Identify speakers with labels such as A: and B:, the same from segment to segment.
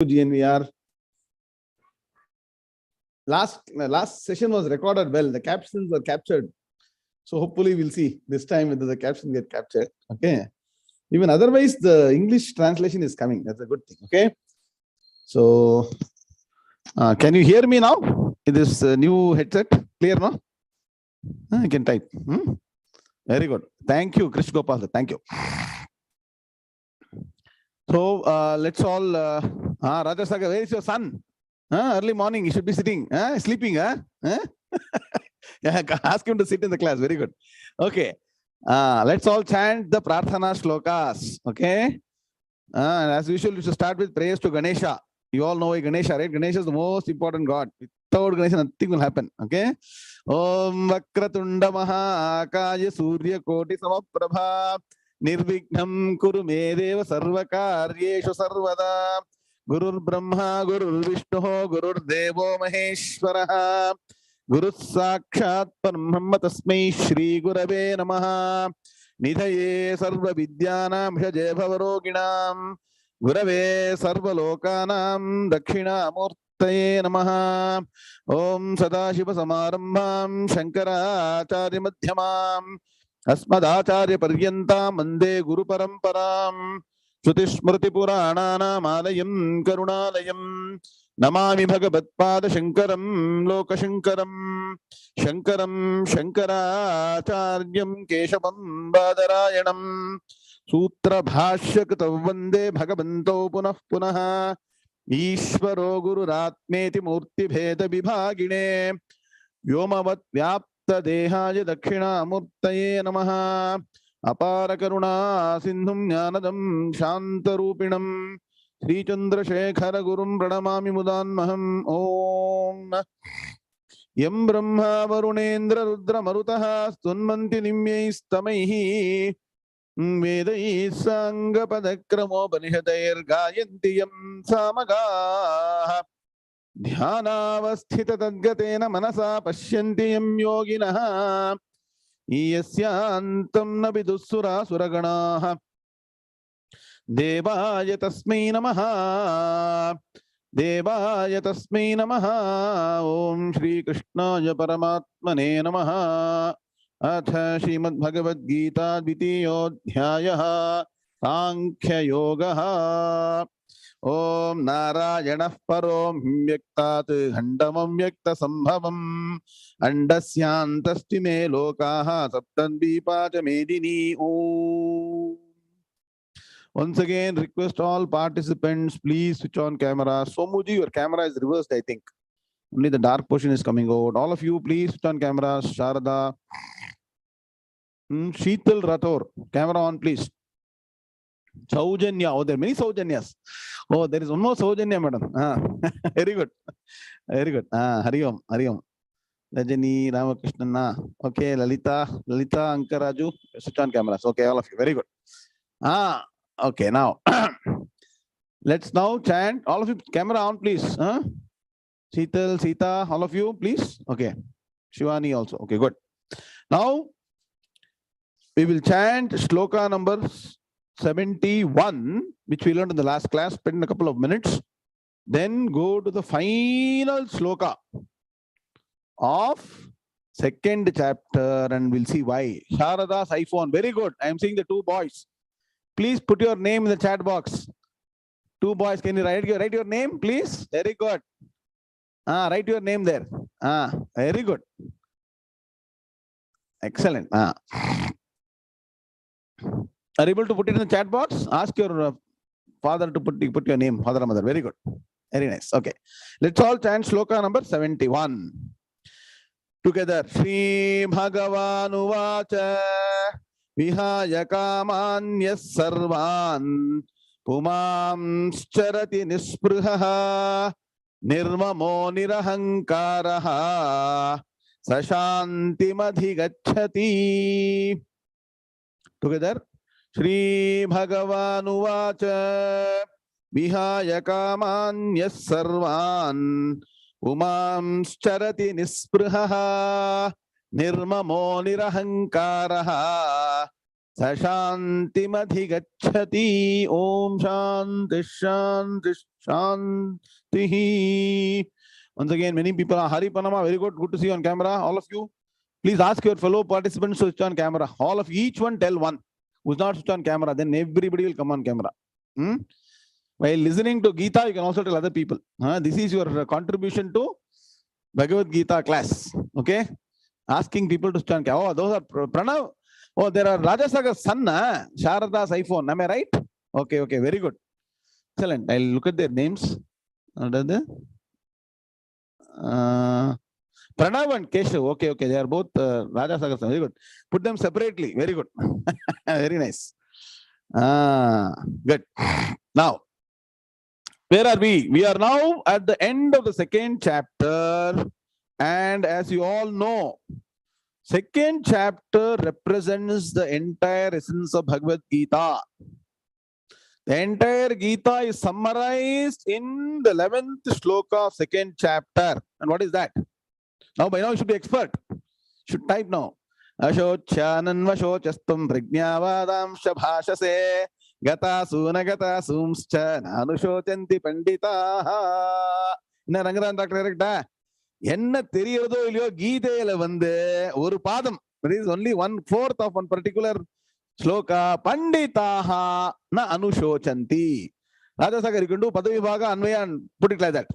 A: GNVR. Last session was recorded well. The captions were captured. So hopefully we'll see this time whether the captions get captured. Okay. Even otherwise, the English translation is coming. That's a good thing. Okay. So can you hear me now? In this new headset? Clear, no? I can type. Very good. Thank you, Krish Gopal. Thank you. So let's all Rajasagar, where is your son? Early morning, he should be sitting. Sleeping, Yeah, ask him to sit in the class. Very good. Okay. Let's all chant the Prarthana Shlokas. Okay. And as usual, we should start with prayers to Ganesha. You all know Ganesha, right? Ganesha is the most important god. Without Ganesha, nothing will happen. Okay. Om Vakratunda Maha Akaya Surya Koti Samaprabha Nirvignam Kuru Medeva Sarvakaryeshu Sarvada Gurur Brahma Gurur Vishnu Gurur Devo Maheshwaraha Guru Sakshat Parabrahma Tasmai Shri Gurave Namaha Nidhaye Sarva Vidyanam Bhaje Bhavaroginam Gurave Sarva Lokanam Dakshina Murtaye Namaha Om Sadashiva Samarambham Shankara Acharya Madhyamam Asmadacharya Paryantam Mande Guru Paramparam Shruti Purananam Alayam Karunalayam Namami Bhagavatpada Shankaram Lokashankaram Shankaram Shankaracharyam Keshavam Badarayanam Sutra Bhashya Kritav Vande Bhagavanto Punah Punaha Ishvaro Guru Ratmeti Murti Bheda Vibhagine Vyomavat Vyapta Dehaya Dakshina Murtaye Namaha Apara Karuna Sindhum Jnanadam Shantarupinam Sri Chandra Shekhara Gurum Pranamami Mudan Maham Om Yam Brahma Varunendra Rudra Marutaha Stunmanti Nimyaistamaihi Vedai Sangha Padakramo Panishadair Gayanti Yam Samagaha Dhyanavasthita Tadgatena Manasa Pashyanti Yam Yoginaha Yasyantam Nabidussura Suraganaha Devaya Tasmai Namaha Devaya Tasmai Namaha Om Shri Krishnaya Paramatmane Namaha Atha Srimad Bhagavad Gita 𝐒𝐵𝐢 Sankhya Yoga Om Narayana Parom Vyaktat Khandamam Vyakta Sambhavam Andasyantasthi Me Lokaha Saptan Vipacha Medini Om. Once again, request all participants, please switch on camera. Swamiji, your camera is reversed, I think. Only the dark portion is coming out. All of you, please switch on cameras. Sharada. Sheetal Rathor, camera on, please. Saujanya. Oh, there are many Saujanyas. Oh, there is one more Saujanya, madam. Very good. Very good. Hari Om. Hari Om. Rajani, Ramakrishna. Okay, Lalita, Ankaraju. Switch on cameras. Okay, all of you. Very good. Okay, now. Let's now chant. All of you, camera on, please. Sheetal, Sita, all of you, please. Okay. Shivani also. Okay, good. Now, we will chant shloka number 71, which we learned in the last class, spend a couple of minutes. Then go to the final shloka of second chapter and we'll see why. Sharada's iPhone. Very good. I am seeing the two boys. Please put your name in the chat box. Two boys, can you write your name, please? Very good. Write your name there. Very good. Excellent. Are you able to put it in the chat box? Ask your father to put your name, father and mother. Very good. Very nice. Okay. Let's all chant shloka number 71. Together. Sri Bhagavan Uvacha Vihaya Kamanyas Sarvan Pumam Charati Nisprihaha Nirmamo Nirahankaraha Sashanti Madhigachati. Together. Sri Bhagavan Uvacha Vihaya Kamanyas Sarvan Umam Charati Nisprihaha Nirmamo Nirahankaraha Sashantimadhigacchati. Om Shanti Shanti Shanti. Once again, many people are Hari Panama. Very good. Good to see you on camera. All of you. Please ask your fellow participants to switch on camera. All of each one tell one who's not switched on camera. Then everybody will come on camera. While listening to Gita, you can also tell other people. This is your contribution to Bhagavad Gita class. Okay? Asking people to stand. Oh, those are Pranav. Oh, there are Rajasaga's son, Sharada's iPhone. Am I right? Okay, okay, very good. Excellent. I'll look at their names. Pranav and Keshav. Okay, okay. They are both Rajasaga's son. Very good. Put them separately. Very good. Very nice. Good. Now, where are we? We are now at the end of the second chapter. And as you all know, second chapter represents the entire essence of Bhagavad Gita. The entire Gita is summarized in the 11th shloka of second chapter. And what is that? Now, by now, you should be expert. Should type now. Ashocchanan vashochastum prajnavadam shabhashase gata sunagata sumscha nanushochanti panditaha. Inna Rangaran Doctor correct? என்ன தெரியறதோ இல்லையோ கீதையில ஒரு பாதம், it is only 1/4 of one particular shloka, panditaha na anushochanti. Rajasagar, you can do padavibhaga anvaya and put it like that.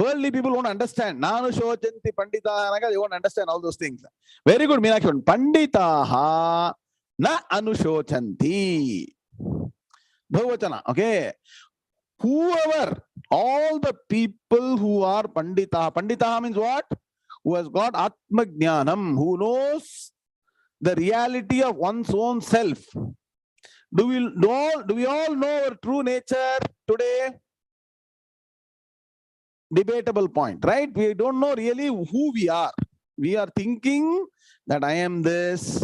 A: Worldly people won't understand. Na anushochanti panditaha, they won't understand all those things. Very good, Meenakshi. Panditaha na anushochanti. Bhavachana, okay. Whoever, all the people who are Pandita. Pandita means what? Who has got Atma Gnanam, who knows the reality of one's own self. Do we all know our true nature today? Debatable point, right? We don't know really who we are. We are thinking that I am this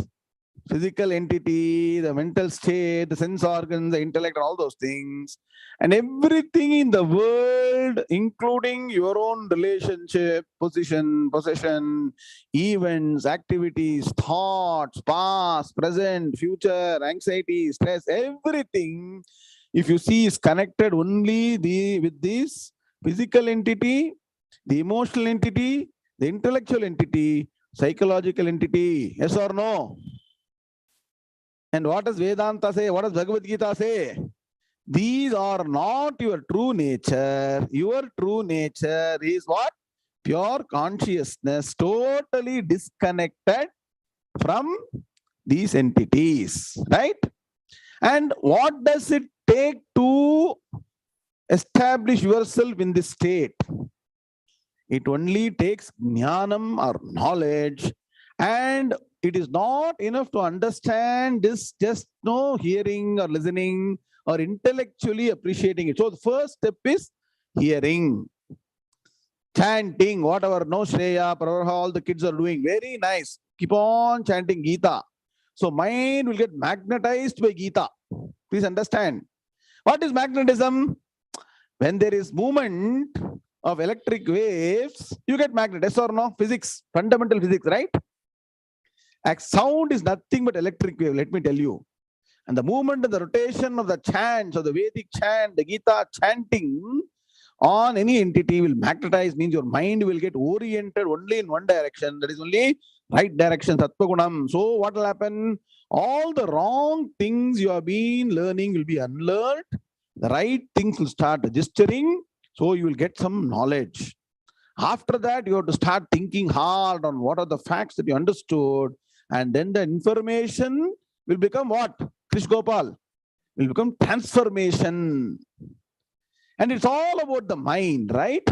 A: physical entity, the mental state, the sense organs, the intellect, all those things. And everything in the world, including your own relationship, possession, events, activities, thoughts, past, present, future, anxiety, stress, everything, if you see, is connected only with this physical entity, the emotional entity, the intellectual entity, psychological entity. Yes or no? And what does Vedanta say? What does Bhagavad Gita say? These are not your true nature. Your true nature is what? Pure consciousness, totally disconnected from these entities, right? And what does it take to establish yourself in this state? It only takes Gnanam or knowledge, and it is not enough to understand this, just no hearing or listening or intellectually appreciating it. So the first step is hearing, chanting, whatever, no Shreya, Pravaha, all the kids are doing. Very nice. Keep on chanting Gita. So mind will get magnetized by Gita. Please understand. What is magnetism? When there is movement of electric waves, you get magnet. Yes or no? Physics, fundamental physics, right? Sound is nothing but electric wave, let me tell you. And the movement and the rotation of the chants, of the Vedic chant, the Gita chanting on any entity will magnetize, means your mind will get oriented only in one direction. That is only right direction, Tattvagunam. So what will happen? All the wrong things you have been learning will be unlearned. The right things will start registering. So you will get some knowledge. After that, you have to start thinking hard on what are the facts that you understood. And then the information will become what? Krish Gopal will become transformation. And it's all about the mind, right?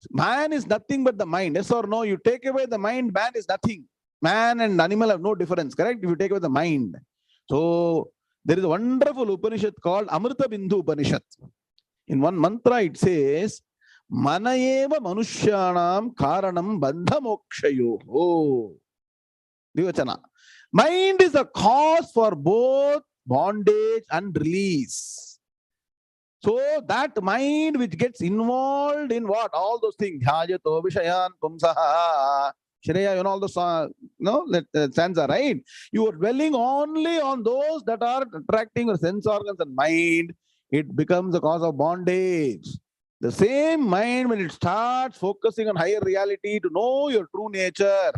A: Man is nothing but the mind. Yes or no? You take away the mind, man is nothing. Man and animal have no difference, correct? If you take away the mind. So there is a wonderful Upanishad called Amrita Bindhu Upanishad. In one mantra it says, Manayeva Manushyanam Karanam Bandha Mokshayoho. Vivachana. Mind is the cause for both bondage and release. So that mind which gets involved in what? All those things. Hajato Vishayan Pumsaha Shreya, all the stanza, right? You are dwelling only on those that are attracting your sense organs and mind. It becomes a cause of bondage. The same mind, when it starts focusing on higher reality to know your true nature,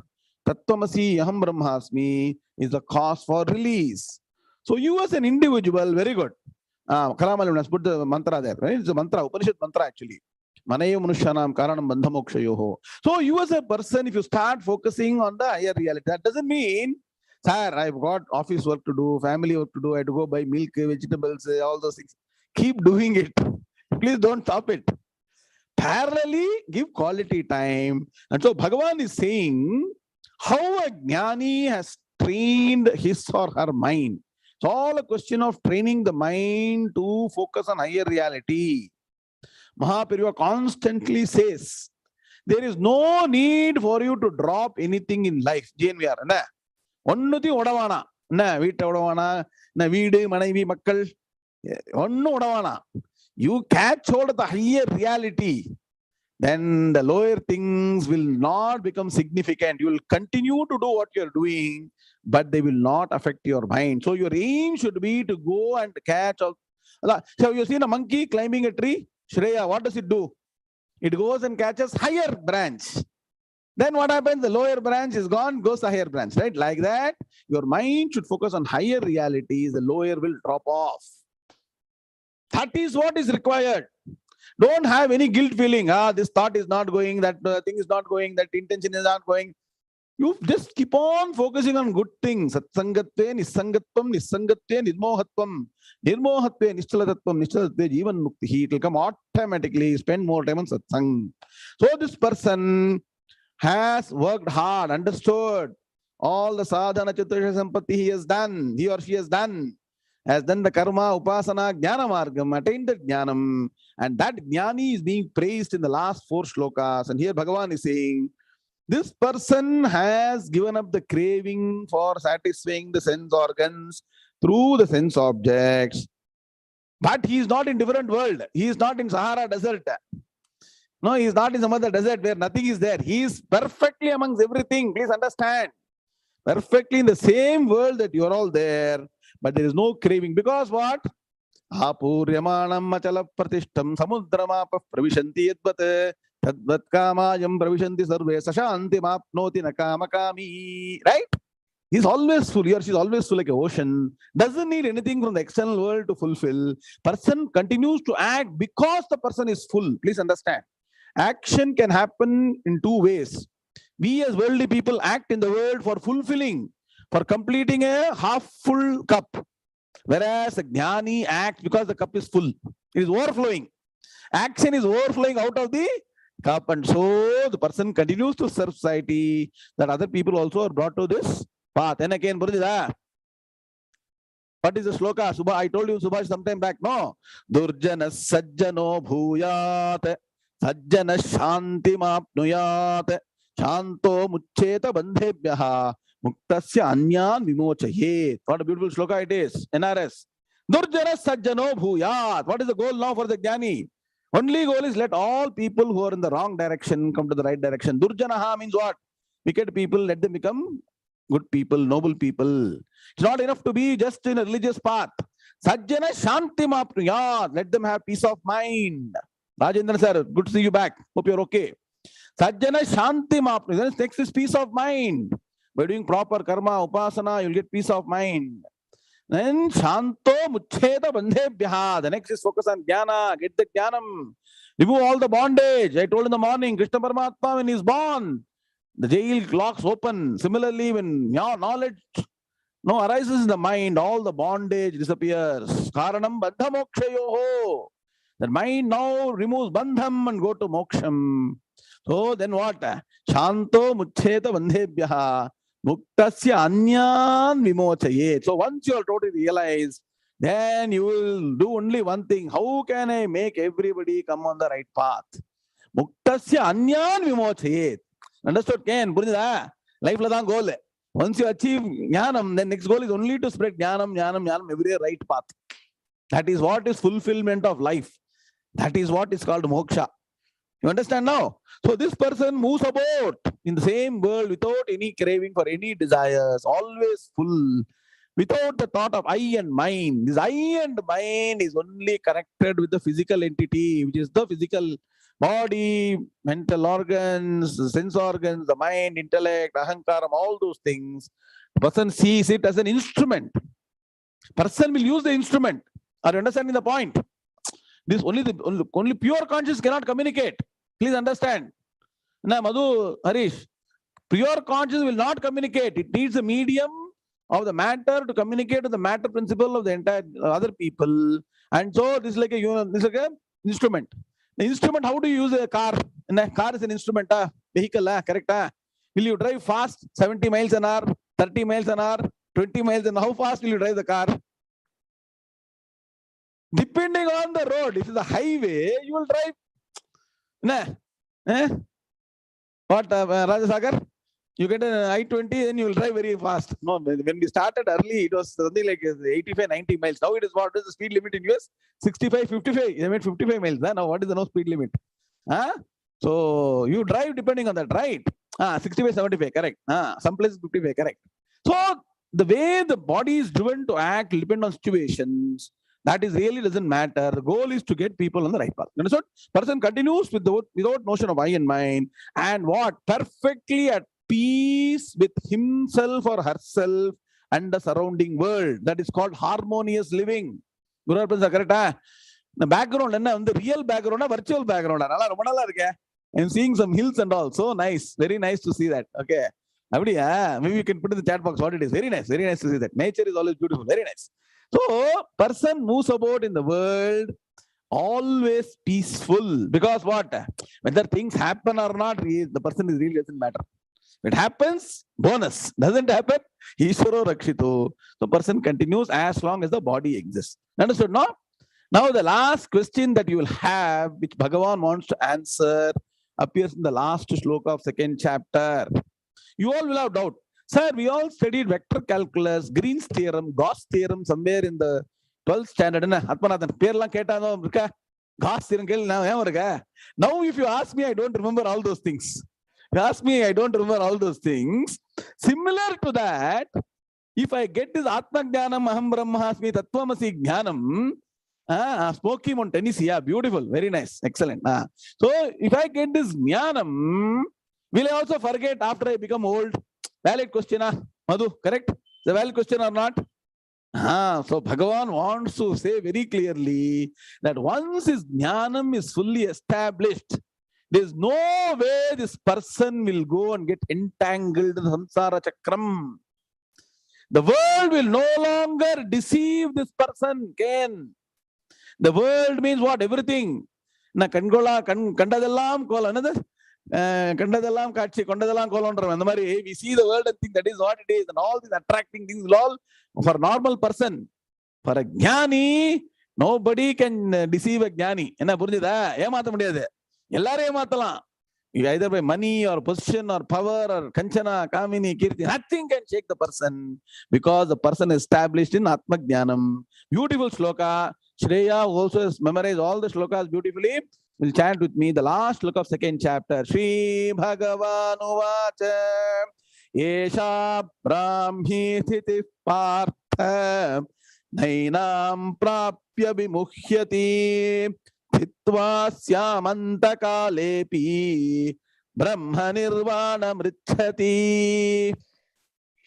A: Tattvamasi Aham Brahmasmi, is the cause for release. So you as an individual, very good. Kalamalam has put the mantra there, right? It's a mantra, Upanishad mantra actually. Manayo Manushyanam Karanam Bandhamokshayoho. So you as a person, if you start focusing on the higher reality, that doesn't mean, sir, I've got office work to do, family work to do, I have to go buy milk, vegetables, all those things. Keep doing it. Please don't stop it. Parallelly, give quality time. And so Bhagavan is saying how a jnani has trained his or her mind. It's all a question of training the mind to focus on higher reality. Mahaprabhu constantly says, there is no need for you to drop anything in life. GNVR. Onnuthi odavana. Veeta odavana. Veedu, manaivi, makkal. Onnu odavana. You catch hold of the higher reality, then the lower things will not become significant. You will continue to do what you're doing, but they will not affect your mind. So your aim should be to go and catch all. So you've seen a monkey climbing a tree? Shreya, what does it do? It goes and catches higher branch. Then what happens? The lower branch is gone, goes the higher branch, right? Like that, your mind should focus on higher realities. The lower will drop off. That is what is required. Don't have any guilt feeling. This thought is not going, that thing is not going, that intention is not going. You just keep on focusing on good things. Satsangatve, Nisangatvam, Nisangatve, Nirmohatvam, Nirmohatve, Nishchalatatvam, Nishchalatve, Jivan Mukti. It will come automatically. Spend more time on satsang. So this person has worked hard, understood all the sadhana chaturasha sampatti he has done, he or she has done the karma, upasana, jnana margam, attained the jnanam, and that jnani is being praised in the last 4 shlokas. And here Bhagavan is saying, this person has given up the craving for satisfying the sense organs through the sense objects. But he is not in different world. He is not in Sahara desert. No, he is not in some other desert where nothing is there. He is perfectly amongst everything. Please understand. Perfectly in the same world that you are all there. But there is no craving. Because what? Apuryamanam machala pratishtam samudramapa pravishanti yadvat tadvat kamayam pravishanti sarve sashanti mapnoti nakamakami. Right? He's always full. He or she is always full like an ocean. Doesn't need anything from the external world to fulfill. Person continues to act because the person is full. Please understand. Action can happen in 2 ways. We as worldly people act in the world for fulfilling, for completing a half-full cup. Whereas a jnani acts because the cup is full. It is overflowing. Action is overflowing out of the cup. And so the person continues to serve society, that other people also are brought to this path. And again, what is the shloka? Subha, I told you Subhash sometime back. No. Durjana sajjano bhuyat. Sajjana shanti mapnuyat. Shanto mucheta bandhebhyaha. Muktasya anyan vimochayet. What a beautiful shloka it is. NRS. Durjana sajjano bhuyat. What is the goal now for the jnani? Only goal is let all people who are in the wrong direction come to the right direction. Durjanaha means what? Wicked people, let them become good people, noble people. It's not enough to be just in a religious path. Sajjana shanti mapnuyat. Let them have peace of mind. Rajendra sir, good to see you back. Hope you're okay. Sajjana shanti mapnuyat. Next is peace of mind. By doing proper karma, upasana, you'll get peace of mind. Then shanto mucheta bandhebhyaha. The next is focus on jnana. Get the jnanam. Remove all the bondage. I told in the morning, Krishna Paramatma, when he is born, the jail locks open. Similarly, when knowledge arises in the mind, all the bondage disappears. Karanam bandhamokshayoho. The mind now removes bandham and go to moksham. So then what? Shanto mucheta bandhebhyaha. Muktasya anyan vimochayet. So once you are totally realized, then you will do only one thing. How can I make everybody come on the right path? Muktasya anyan vimochayet. Understood? Ken? Life la dhaan goal. Once you achieve jnanam, then next goal is only to spread jnanam, every right path. That is what is fulfillment of life. That is what is called moksha. You understand now? So this person moves about in the same world without any craving for any desires, always full, without the thought of I and mine. This I and mine is only connected with the physical entity, which is the physical body, mental organs, sense organs, the mind, intellect, ahankaram, all those things. The person sees it as an instrument. Person will use the instrument. Are you understanding the point? This only pure conscious cannot communicate. Please understand. Now, Madhu, Harish, pure conscious will not communicate. It needs a medium of the matter to communicate to the matter principle of the entire other people. And so this is like a instrument. The instrument, how do you use a car? And a car is an instrument, vehicle, correct? Will you drive fast, 70 miles an hour, 30 miles an hour, 20 miles an hour? How fast will you drive the car? Depending on the road. If it's a highway, you will drive. What, Rajasagar? You get an I-20, then you will drive very fast. No, when we started early, it was something like 85, 90 miles. Now it is what is the speed limit in US? 65, 55. They made 55 miles. Now what is the no speed limit? So you drive depending on that, right? 65, 75, correct. Some places 55, correct. So the way the body is driven to act will depend on situations. That is really doesn't matter. The goal is to get people on the right path. You understand? Person continues without notion of I and mine, and what? Perfectly at peace with himself or herself and the surrounding world. That is called harmonious living. Guru correct? The background, the real background, virtual background. I'm seeing some hills and all. So nice. Very nice to see that. Okay. Maybe you can put in the chat box what it is. Very nice. Very nice to see that. Nature is always beautiful. Very nice. So, person moves about in the world always peaceful. Because what? Whether things happen or not, the person is really doesn't matter. If it happens, bonus. Doesn't happen, Ishvaro Rakshito. The person continues as long as the body exists. Understood, no? Now, the last question that you will have, which Bhagavan wants to answer, appears in the last shloka of 2nd chapter. You all will have doubt. Sir, we all studied vector calculus, Green's theorem, Gauss theorem somewhere in the 12th standard. Gauss theorem. Now, if you ask me, I don't remember all those things. You ask me, I don't remember all those things. Similar to that, if I get this Atman Gnanam, Aham Brahmasmi, Tattvamasi Gnanam, smoky on tennis, yeah, beautiful, very nice, excellent. So, if I get this Gnanam, will I also forget after I become old? Valid question, Madhu, correct? The valid question or not? So Bhagavan wants to say very clearly that once his Jnanam is fully established, there is no way this person will go and get entangled in the samsara chakram. The world will no longer deceive this person, Ken. The world means what? Everything. Na kangola, kandadellam kola, another. Kandadalam Kachi, Kondadalam Kolondra, and the Mari, we see the world and think that is what it is, and all these attracting things will all for a normal person. For a Jnani, nobody can deceive a Jnani. Enna Purjida, Yamata Mudiyade. Yellare Yamatala. Either by money or position or power or Kanchana, Kamini, Kirti, nothing can shake the person because the person is established in Atma Gnanam. Beautiful shloka. Shreya also has memorized all the shlokas beautifully. Will chant with me the last look of 2nd chapter. Sri Bhagavan Uvacha Esha Brahmi Sthiti Partha Nainam Prapya Vimuhyati Thitva Syamanta Kalepi Brahma Nirvana Mritchati.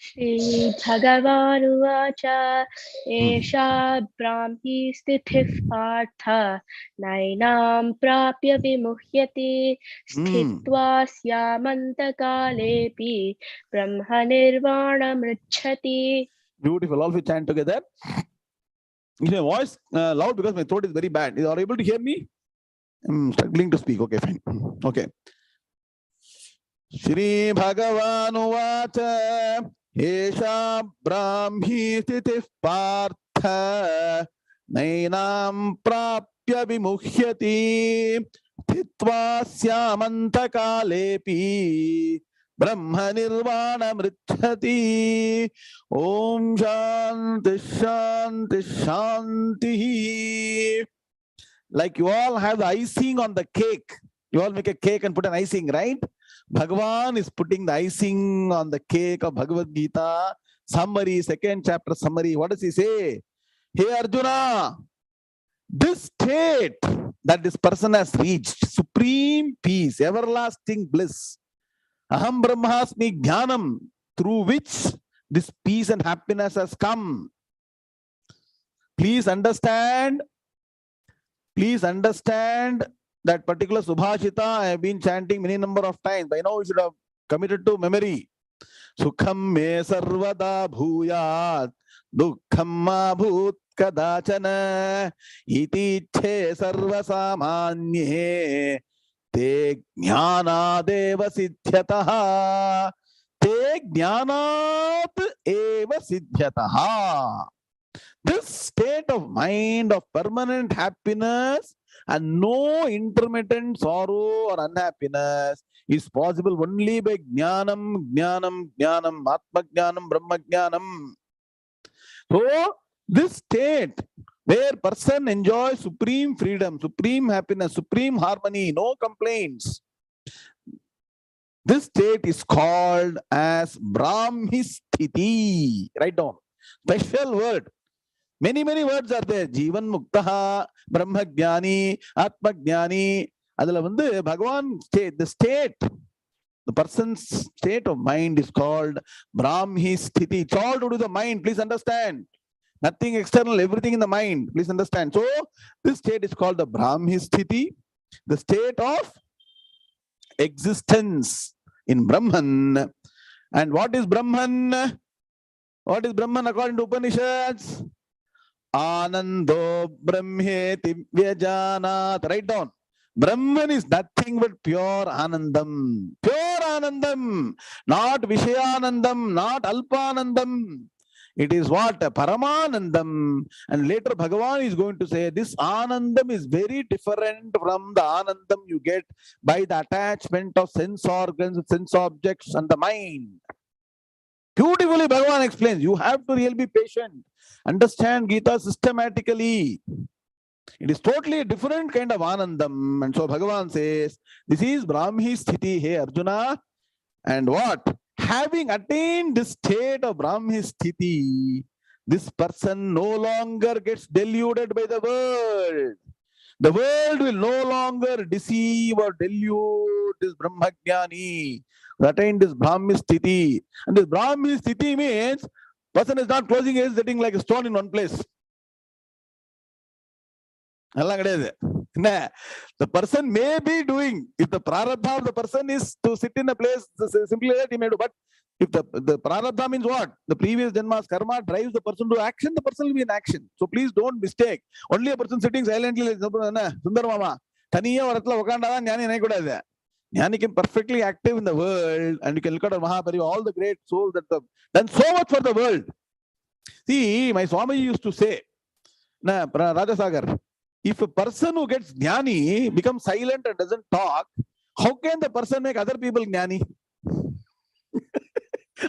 B: Shri Bhagavan Uvacha Esha Brahmi Sthiti Partha Nainam Prapya Vimuhyati Sthitva Syamanta Kalepi Brahma Nirvana Mritchati.
A: Beautiful. All of you chant together. Is my voice loud because my throat is very bad? Are you able to hear me? I'm struggling to speak. Okay, fine. Okay. Shri Bhagavan Uvacha Esha Brahmi Sthiti Partha Nainam Prapya Vimuhyati Thitva Syamanta Kalepi Brahma Nirvana Mritchati. Om Shanti Shanti Shanti. Like you all have the icing on the cake. You all make a cake and put an icing, right? Bhagavan is putting the icing on the cake of Bhagavad Gita. Summary, second chapter summary. What does he say? Hey Arjuna, this state that this person has reached, supreme peace, everlasting bliss, Aham Brahmasmi Gnanam, through which this peace and happiness has come. Please understand that particular Subhashita I have been chanting many number of times. By now you should have committed to memory. Sukham me sarvada bhuyat, dukkham ma bhut kadachana, iti che sarva samanye, te jnanadeva siddhyataha, te jnanat eva siddhyataha. This state of mind of permanent happiness and no intermittent sorrow or unhappiness is possible only by Gnanam, Gnanam, Gnanam, Atma Gnanam, Brahma Gnanam. So, this state where person enjoys supreme freedom, supreme happiness, supreme harmony, no complaints, this state is called as Brahmisthiti. Write down. Special word. Many words are there. Jivan Muktaha, Brahma Jnani, Atma Jnani. Adala vandu Bhagavan state, the person's state of mind is called Brahmisthiti. It's all to do with the mind. Please understand. Nothing external, everything in the mind. Please understand. So, this state is called the Brahmisthiti, the state of existence in Brahman. And what is Brahman? What is Brahman according to Upanishads? Anando Brahmeti Vyajanat. Write down. Brahman is nothing but pure Anandam. Pure Anandam. Not Vishayanandam, not Alpanandam. It is what? Paramanandam. And later Bhagavan is going to say this Anandam is very different from the Anandam you get by the attachment of sense organs, sense objects and the mind. Beautifully Bhagavan explains. You have to really be patient. Understand Gita systematically. It is totally a different kind of Anandam. And so Bhagavan says, this is Brahmisthiti, hey Arjuna. And what? Having attained this state of Brahmisthiti, this person no longer gets deluded by the world. The world will no longer deceive or delude this Brahmajnani who attained this Brahmisthiti. And this Brahmisthiti means person is not closing his sitting like a stone in one place. The person may be doing, if the prarabdha of the person is to sit in a place, simply that he may do. But if the prarabdha means what? The previous janma's karma drives the person to action, the person will be in action. So please don't mistake. Only a person sitting silently like Sundar Mama. Jnani can perfectly active in the world, and you can look at Mahapariva, all the great souls that have done so much for the world. See, my Swamiji used to say, Rajasagar, if a person who gets jnani becomes silent and doesn't talk, how can the person make other people jnani?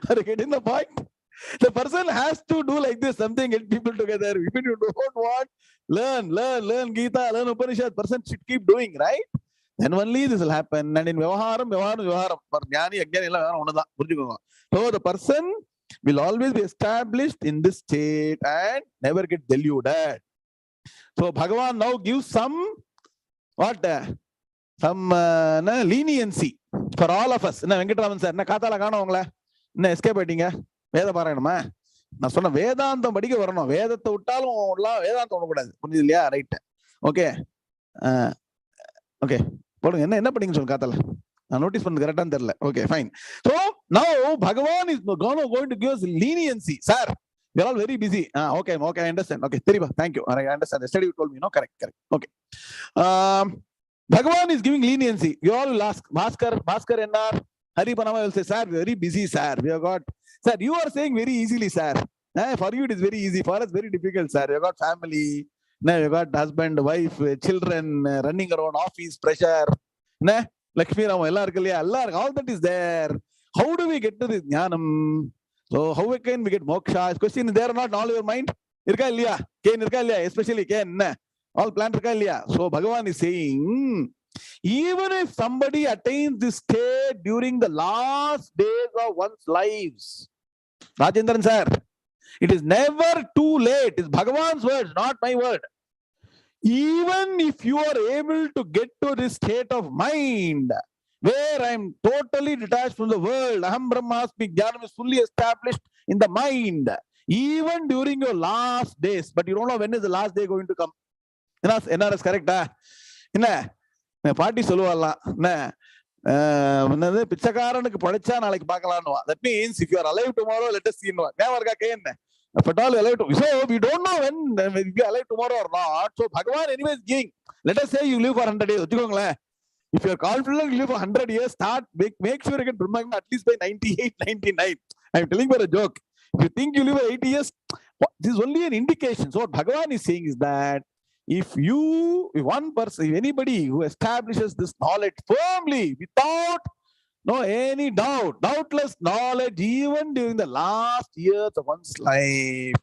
A: Are you getting the point? The person has to do like this, something, get people together. If you don't want, learn Gita, learn Upanishad, person should keep doing, right? Then only this will happen. And in Vyavaharam. For jnani, so the person will always be established in this state and never get deluded. So Bhagavan now gives some leniency for all of us. Venkataraman sir, escape Veda Paranama. Nasona Vedanta Badika Varno, Veda Totalo, Vedanta, right? Okay. Okay. Notice from the okay, fine. So now Bhagavan is going to give us leniency. Sir, we are all very busy. Okay, I understand. Okay, thank you. I understand. Yesterday you told me, no? Correct. Okay. Bhagavan is giving leniency. You all will ask, Bhaskar NR, Hari Panama will say, sir, very busy, sir. We have got, sir, you are saying very easily, sir. For you it is very easy. For us, very difficult, sir. You have got family. You got husband, wife, children, running around, office, pressure. Lakshmi Rama, all that is there. How do we get to this jnanam? So how can we get moksha? Question is there or not in all your mind? Especially all planned. So Bhagavan is saying, Even if somebody attains this state during the last days of one's lives, Rajendran sir, it is never too late. It's Bhagavan's words, not my word. Even if you are able to get to this state of mind where I am totally detached from the world, Aham Brahmasmi, Jnanam is fully established in the mind, even during your last days, but you don't know when is the last day going to come. NRS correct? Party சொல்லுவாங்கலாம் பிச்சைக்காரனுக்கு படிச்சா நாளைக்கு பார்க்கலாம்னு. That means if you are alive tomorrow, let us see. Never இருக்கா கேன்னு. If at all alive, so we don't know when we are alive tomorrow or not. So Bhagavan anyway is giving. Let us say you live for 100 days. If you are confident you live for 100 years, start make sure you get Brahma at least by 98, 99. I am telling for a joke. If you think you live for 80 years, this is only an indication. So what Bhagavan is saying is that if one person, if anybody who establishes this knowledge firmly without any doubt, doubtless knowledge, even during the last years of one's life,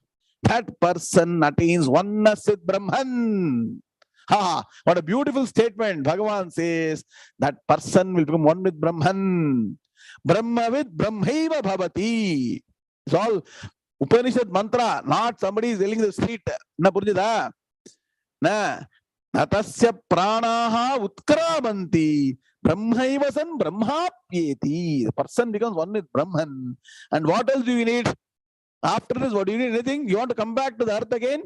A: that person attains oneness with Brahman. What a beautiful statement. Bhagavan says that person will become one with Brahman. Brahmavid 𝐒𝐫𝐢 𝐊𝐚𝐫𝐭𝐡𝐢𝐤. It's all Upanishad mantra, not somebody is telling the street. Na purjida? Na natasya pranaha utkramanti brahmaiva san brahmapyeti. The person becomes one with Brahman. And what else do you need? After this, what do you need? Anything? You want to come back to the earth again?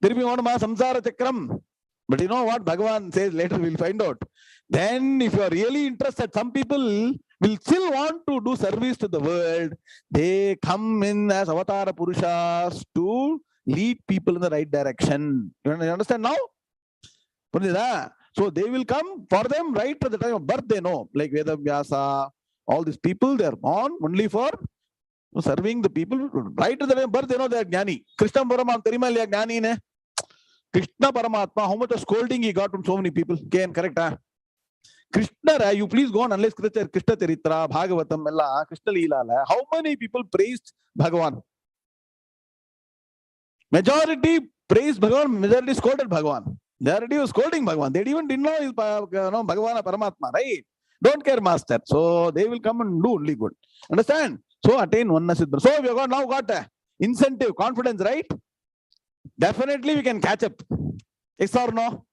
A: Tiruppi vanuma samsara chakram. But you know what Bhagavan says later, we'll find out. Then if you are really interested, some people will still want to do service to the world. They come in as avatara purushas to lead people in the right direction. You understand now? So they will come for them right at the time of birth. They know, like Vedavyasa, all these people, they are born only for serving the people. Right at the time of birth, they know they are Gnani. Krishna Paramatma, therima illaya Gnani ne? Krishna Paramatma, how much of scolding he got from so many people? Correct? Krishna, you please go on unless Krishna Charitra, Bhagavatam, Krishna Leela. How many people praised Bhagavan? Majority praised Bhagavan, majority scolded Bhagavan. Majority was scolding Bhagavan. They even didn't know Bhagavan Paramatma, right? Don't care, master. So they will come and do only good. Understand? So attain oneness with Brahman. So we have now got incentive, confidence, right? Definitely we can catch up. Yes or no?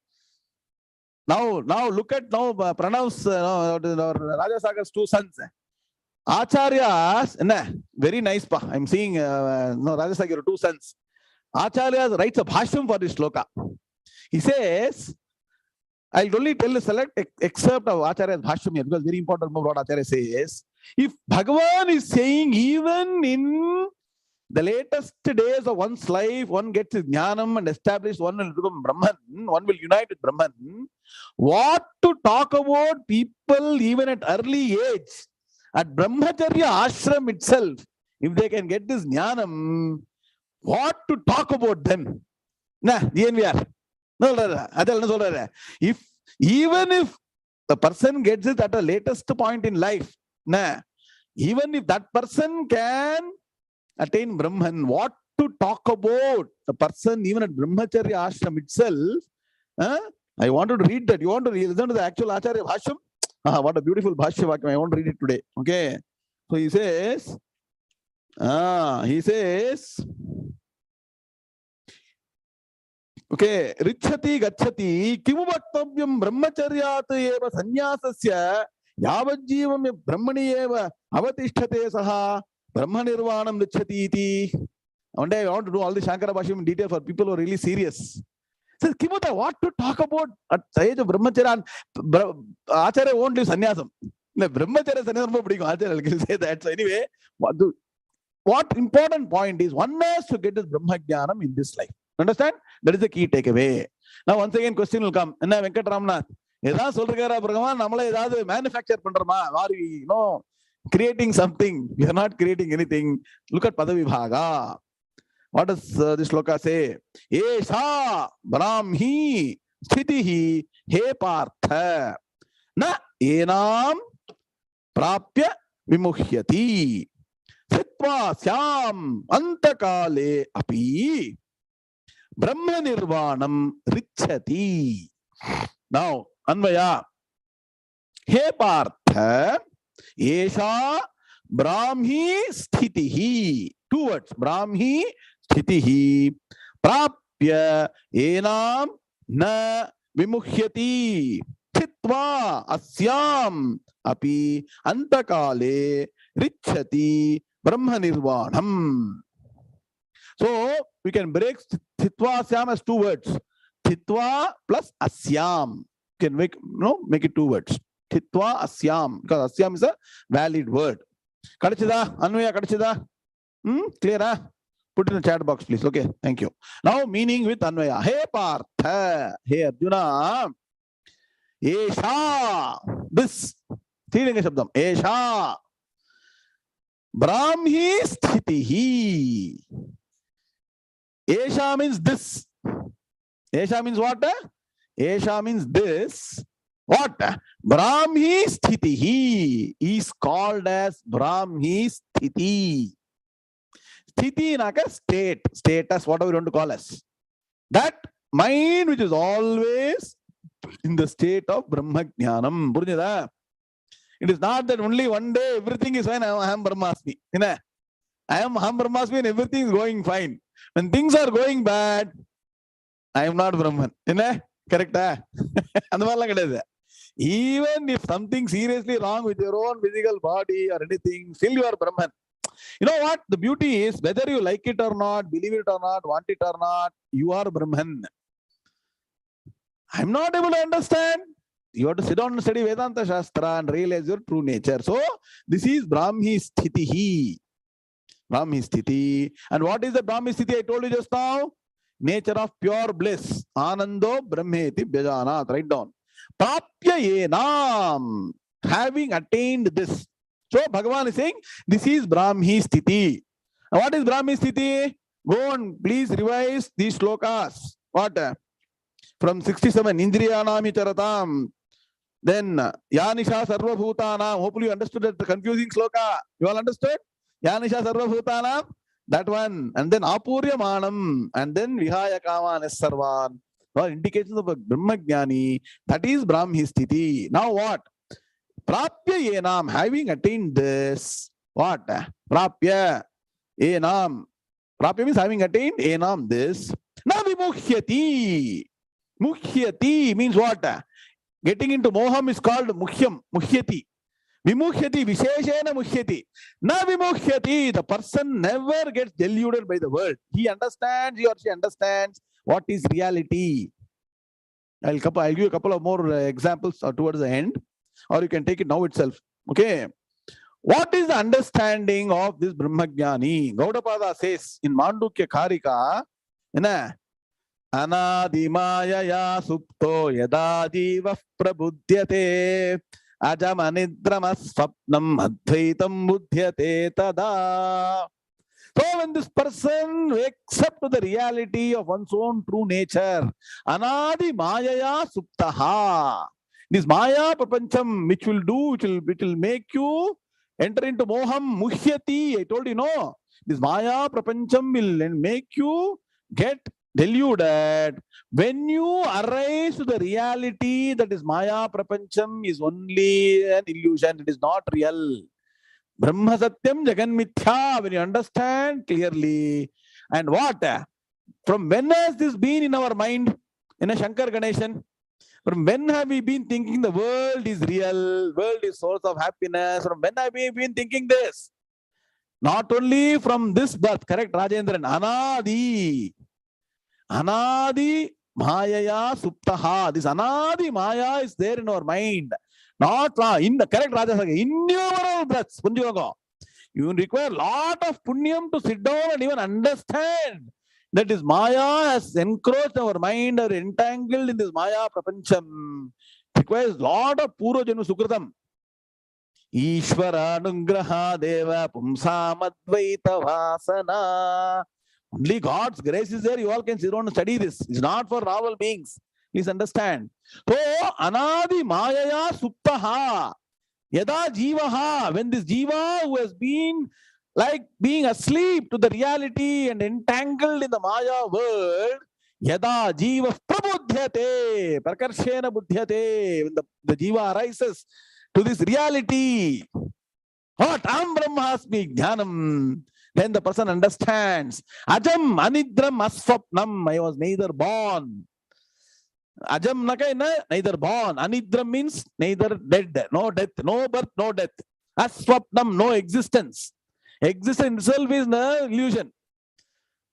A: Now look at Pranav's Raja Sagar's two sons. Acharyas, very nice. I'm seeing Raja Sagar two sons. Acharya writes a bhashyam for this shloka. He says, I'll only tell a select excerpt of Acharya's bhashyam here because very important what Acharya says. If Bhagavan is saying even in the latest days of one's life, one gets his Gnanam and established, one will become Brahman, one will unite with Brahman. What to talk about people even at early age, at Brahmacharya ashram itself, if they can get this Gnanam, what to talk about them? DNVR. If even if the person gets it at a latest point in life, even if that person can attain Brahman, what to talk about the person even at Brahmacharya ashram itself? I wanted to read that. You want to listen to the actual Acharya bhashyam? What a beautiful bhashya vakyam. I want to read it today. Okay. So he says, okay, richati gachati kimu vaktavyam brahmacharyat eva sannyasasya yavajjivam brahmani eva avatishthate saha brahmanirvanam richati iti. One day I want to do all the Shankara bhashyam in detail for people who are really serious. So Kimuta, what to talk about at the age of brahmacharya? Acharya won't leave sannyasam. Brahmacharya sannyasam Acharya will say that. So anyway, what important point is one has to get this Brahma Jnanam in this life. Understand? That is the key takeaway. Now once again question will come. Enna Venkat Ramnath, edha solrukara Bhagavan, namala edavadhu manufacture pandroma? Are we creating something? We are not creating anything. Look at Padavibhaga. What does this shloka say? Esha Brahmi sthitihi he partha na enam prapya vimuhyati sitva syam antakale api Brahma nirvanam richati. Now, Anvaya, He Partha, Esha Brahmi Sthitihi. Two words. Brahmi Sthitihi. Prapya Enam Na Vimuhyati. Sthitva Asyam Api Antakale Richati Brahma Nirvanam. So we can break Sthitva Asyam as two words. Sthitva plus Asyam. Can make it two words. Sthitva Asyam, because Asyam is a valid word. Kadachida, Anvaya Kadachida. Clear? Put in the chat box, please. Okay, thank you. Now, meaning with Anvaya. Hey Partha, hey Arjuna, Esha, this. Strilinga Shabdam. Esha, Brahmi Sthitihi. Esha means this. Esha means what? Esha means this. What? Brahmi Sthitihi is called as Brahmi Sthiti. Sthiti naka state, status, whatever you want to call us. That mind which is always in the state of Brahma Gnanam. Burinjada? It is not that only one day everything is fine. I am Brahmasmi. I am Brahmasmi and everything is going fine. When things are going bad, I am not Brahman. Correct? Even if something seriously wrong with your own physical body or anything, still you are Brahman. You know what? The beauty is, whether you like it or not, believe it or not, want it or not, you are Brahman. I'm not able to understand. You have to sit down and study Vedanta Shastra and realize your true nature. So, this is Brahmi Sthitihi. Brahmi Sthiti. And what is the Brahmi Sthiti I told you just now? Nature of pure bliss. Anando Brahmeti Bhajanat. Write down. Prapya Enam. Having attained this. So Bhagavan is saying, this is Brahmi Sthiti. What is Brahmi Sthiti? Go on, please revise these slokas. What? From 67, Indriyanami Charatam. Then, Yanisha Sarva Bhutanam. Hopefully you understood that confusing sloka. You all understood? Yanisha Sarva Bhutanam. That one. And then Apurya Manam. And then Vihaya Kamanes Sarvan. All indications of a Brahma Jnani. That is Brahmi Sthiti. Now what? Prapya Enam, having attained this, what? Prapya Enam. Prapya means having attained Enam this. Na vimuhyati. Muhyati means what? Getting into moham is called muhyam, muhyati. Vimuhyati, visheshena muhyati. Na vimuhyati. The person never gets deluded by the world. He understands, he or she understands what is reality. I'll give you a couple of more examples towards the end. Or you can take it now itself. Okay. What is the understanding of this Brahmajnani? Gaudapada says in Mandukya Karika, Anadimaya supto yadajiva prabudyate ajamanidramas swapnam advaitam buddhyate tada. So when this person wakes up to the reality of one's own true nature, Anadi Mayaya Suptaha. This Maya Prapancham, which will make you enter into Moham Muhyati. I told you, no. This Maya Prapancham will make you get deluded. When you arise to the reality that is Maya Prapancham is only an illusion, it is not real. Brahma Satyam Jagan Mithya, when you understand clearly. And what? From when has this been in our mind? In a Shankar Ganeshan? From when have we been thinking the world is real, world is source of happiness? From when have we been thinking this? Not only from this birth, correct, Rajendran? Anadi. Anadi Mayaya Suptaha. This Anadi Maya is there in our mind. Not in the correct Rajasaga, innumerable breaths. You require a lot of punyam to sit down and even understand that is Maya has encroached our mind or entangled in this Maya Prapancham. It requires a lot of Purva Janu Sukritam. Ishvara Nugraha Deva Pumsam Advaitha Vasana. Only God's grace is there. You all can sit down and study this. It's not for novel beings. Please understand. So, Anadi Mayaya Suptaha. Yada Jivaha. When this Jiva who has been like being asleep to the reality and entangled in the Maya world, Yada Jiva Prabudhyate, Prakarshena Budhyate, when the Jiva arises to this reality. What? Am Brahmasmi Gnanam. Then the person understands. Ajam anidram aswapnam. I was neither born. Ajam nakai na, neither born. Anidram means neither dead, no death, no birth, no death. Aswapnam, no existence. Existence itself is no illusion.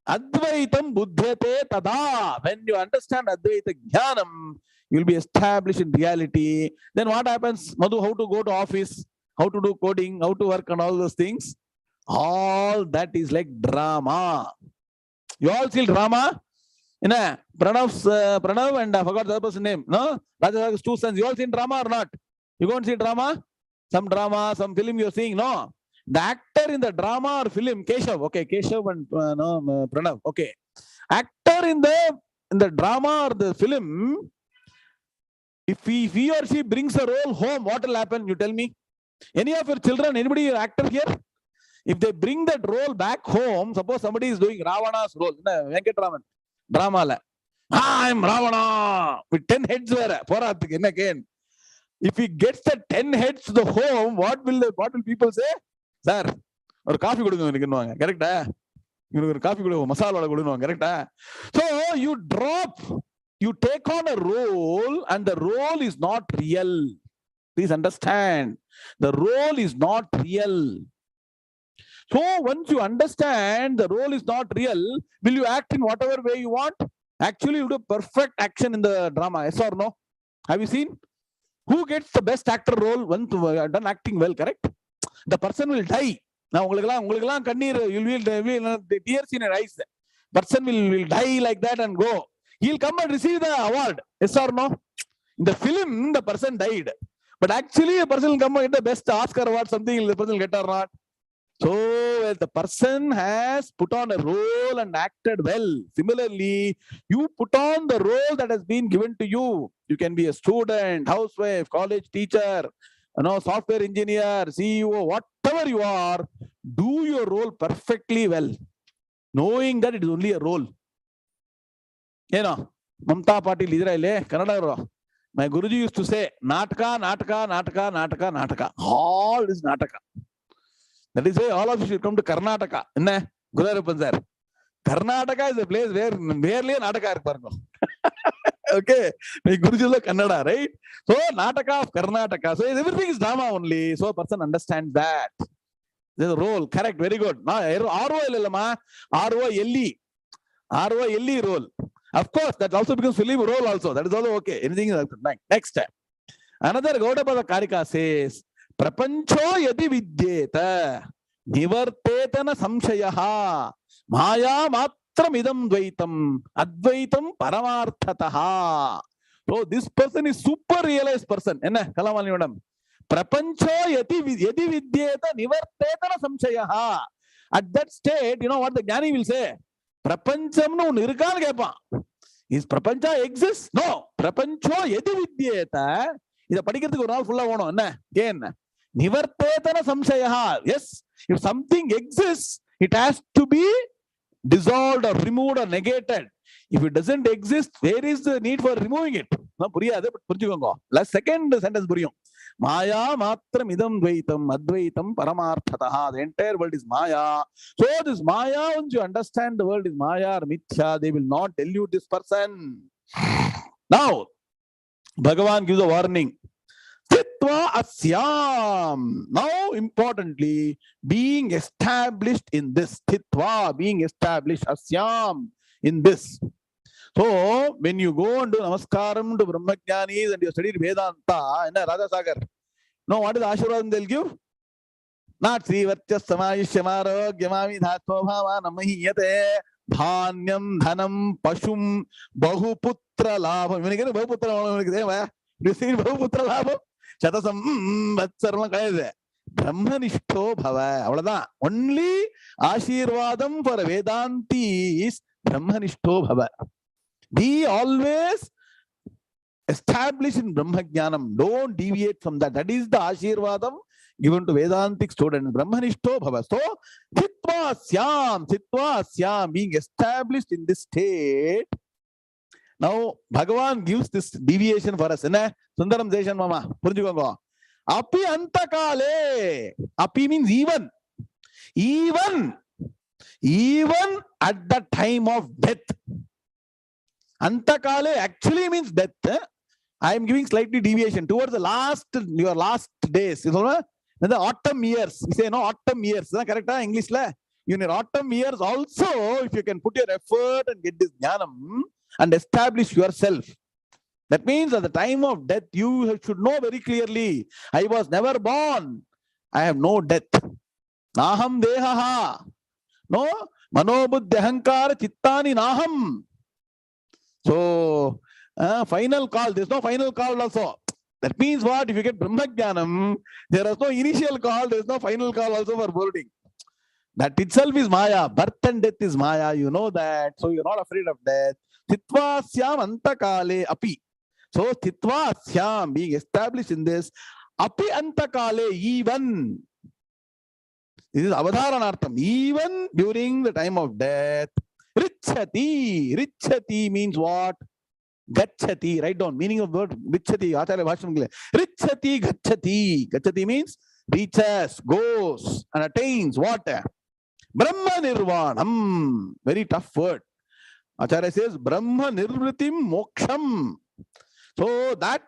A: Advaitam buddhyate tada. When you understand Advaita Gnanam, you will be established in reality. Then what happens? Madhu, how to go to office, how to do coding, how to work and all those things. All that is like drama. You all see drama? You know, Pranav and I forgot the other person's name. No? Raja's two sons. You all seen drama or not? You don't see drama? Some drama, some film you're seeing? No. The actor in the drama or film, Keshav. Okay, Keshav and Pranav. Okay. Actor in the drama or the film, if he or she brings a role home, what will happen? You tell me. Any of your children, anybody actor here? If they bring that role back home, suppose somebody is doing Ravana's role, Venkatraman, drama. I'm Ravana with 10 heads. Again, if he gets the 10 heads to the home, what will people say? Sir, or coffee correct? Coffee masala correct? So you take on a role, and the role is not real. Please understand, the role is not real. So once you understand the role is not real, will you act in whatever way you want? Actually, you do perfect action in the drama, yes or no? Have you seen? Who gets the best actor role when done acting well, correct? The person will die. Now, you'll the tears in your eyes. Person will die like that and go. He'll come and receive the award, yes or no? In the film, the person died. But actually, a person will come and get the best Oscar award, something the person will get or not. So, the person has put on a role and acted well. Similarly, you put on the role that has been given to you. You can be a student, housewife, college teacher, software engineer, CEO, whatever you are. Do your role perfectly well, knowing that it is only a role. Mamta Patil Israel, Kannada. My Guruji used to say, Nataka, Nataka, Nataka, Nataka, Nataka. All is Nataka. That is why all of you should come to Karnataka. Karnataka is a place where barely Nataka is. Okay. My Guruji is Kannada, right? So, Nataka of Karnataka. So, everything is drama only. So, a person understands that. There's a role. Correct. Very good. R-O-L-E role. Of course, that also becomes film role also. That is also okay. Anything is next step. Another Gaudapada Karika says, Prapancho yadi vidyeta nivartetana samshayaha maya matram idam dvaitam advaitam paramarthataha. So this person is super realized person. Enna Kalamali madam. Prapancho yadi vidyeta nivartetana samshayaha. At that state, you know what the Jnani will say? Prapancham no nirkan kepa. Is Prapancha exists? No. Prapancho yadi vidyeta. Is a particular full of again. Nivartetana samshayaha. Yes, if something exists, it has to be dissolved or removed or negated. If it doesn't exist, where is the need for removing it? Last second sentence. Maya matram idam dvaitam advaitam paramarthataha. The entire world is Maya. So this Maya, once you understand the world is Maya or Mithya, they will not delude this person. Now, Bhagavan gives a warning. Stitva asyam. Now, importantly, being established in this. Stitva, being established asyam, in this. So, when you go and do namaskaram to Brahmajnanis and you study Vedanta, in Radha Sagar, no, what is the Ashirvadan they'll give? Not Sri Vartyas Samayishyamarog Yamami Dhatva Bhava Namahiyate Dhanyam Dhanam Pashum Bahuputra Labham. When you get a Bahuputra, you see Bahuputra Labham? Chatasam Vatsarma Kaise. Brahmanishto Bhava. Only Ashirvadam for a Vedanti is Brahmanishto Bhava. Be always established in Brahma Gnanam. Don't deviate from that. That is the Ashirvadam given to Vedantic students. Brahmanishto Bhava. So, Chitva Asyam, being established in this state. Now, Bhagavan gives this deviation for us. Sundaram Deshan Mama. Api antakale. Api means even. Even at the time of death. Antakale actually means death. I am giving slightly deviation towards the your last days. You know, the autumn years. You say no autumn years. Correct? English la. In your autumn years also, if you can put your effort and get this jnanam and establish yourself. That means at the time of death, you should know very clearly, I was never born. I have no death. Naham dehaha. No? Manobuddhi ahankara chittani naham. So, final call. There's no final call also. That means what? If you get Brahma Jnanam, there is no initial call, there is no final call also for boarding. That itself is Maya. Birth and death is Maya. You know that. So you're not afraid of death. Stitva syam antakale api. So stitva syam, being established in this, api antakale, even. This is avadharanartham. Even during the time of death. Richati. Richati means what? Gachati. Write down meaning of the word Richati. Acharya Bhasham. Richati gachati. Gachati means reaches, goes, and attains what? Brahma Nirvanam. Very tough word. Acharya says Brahma Nirvritim Moksham. So that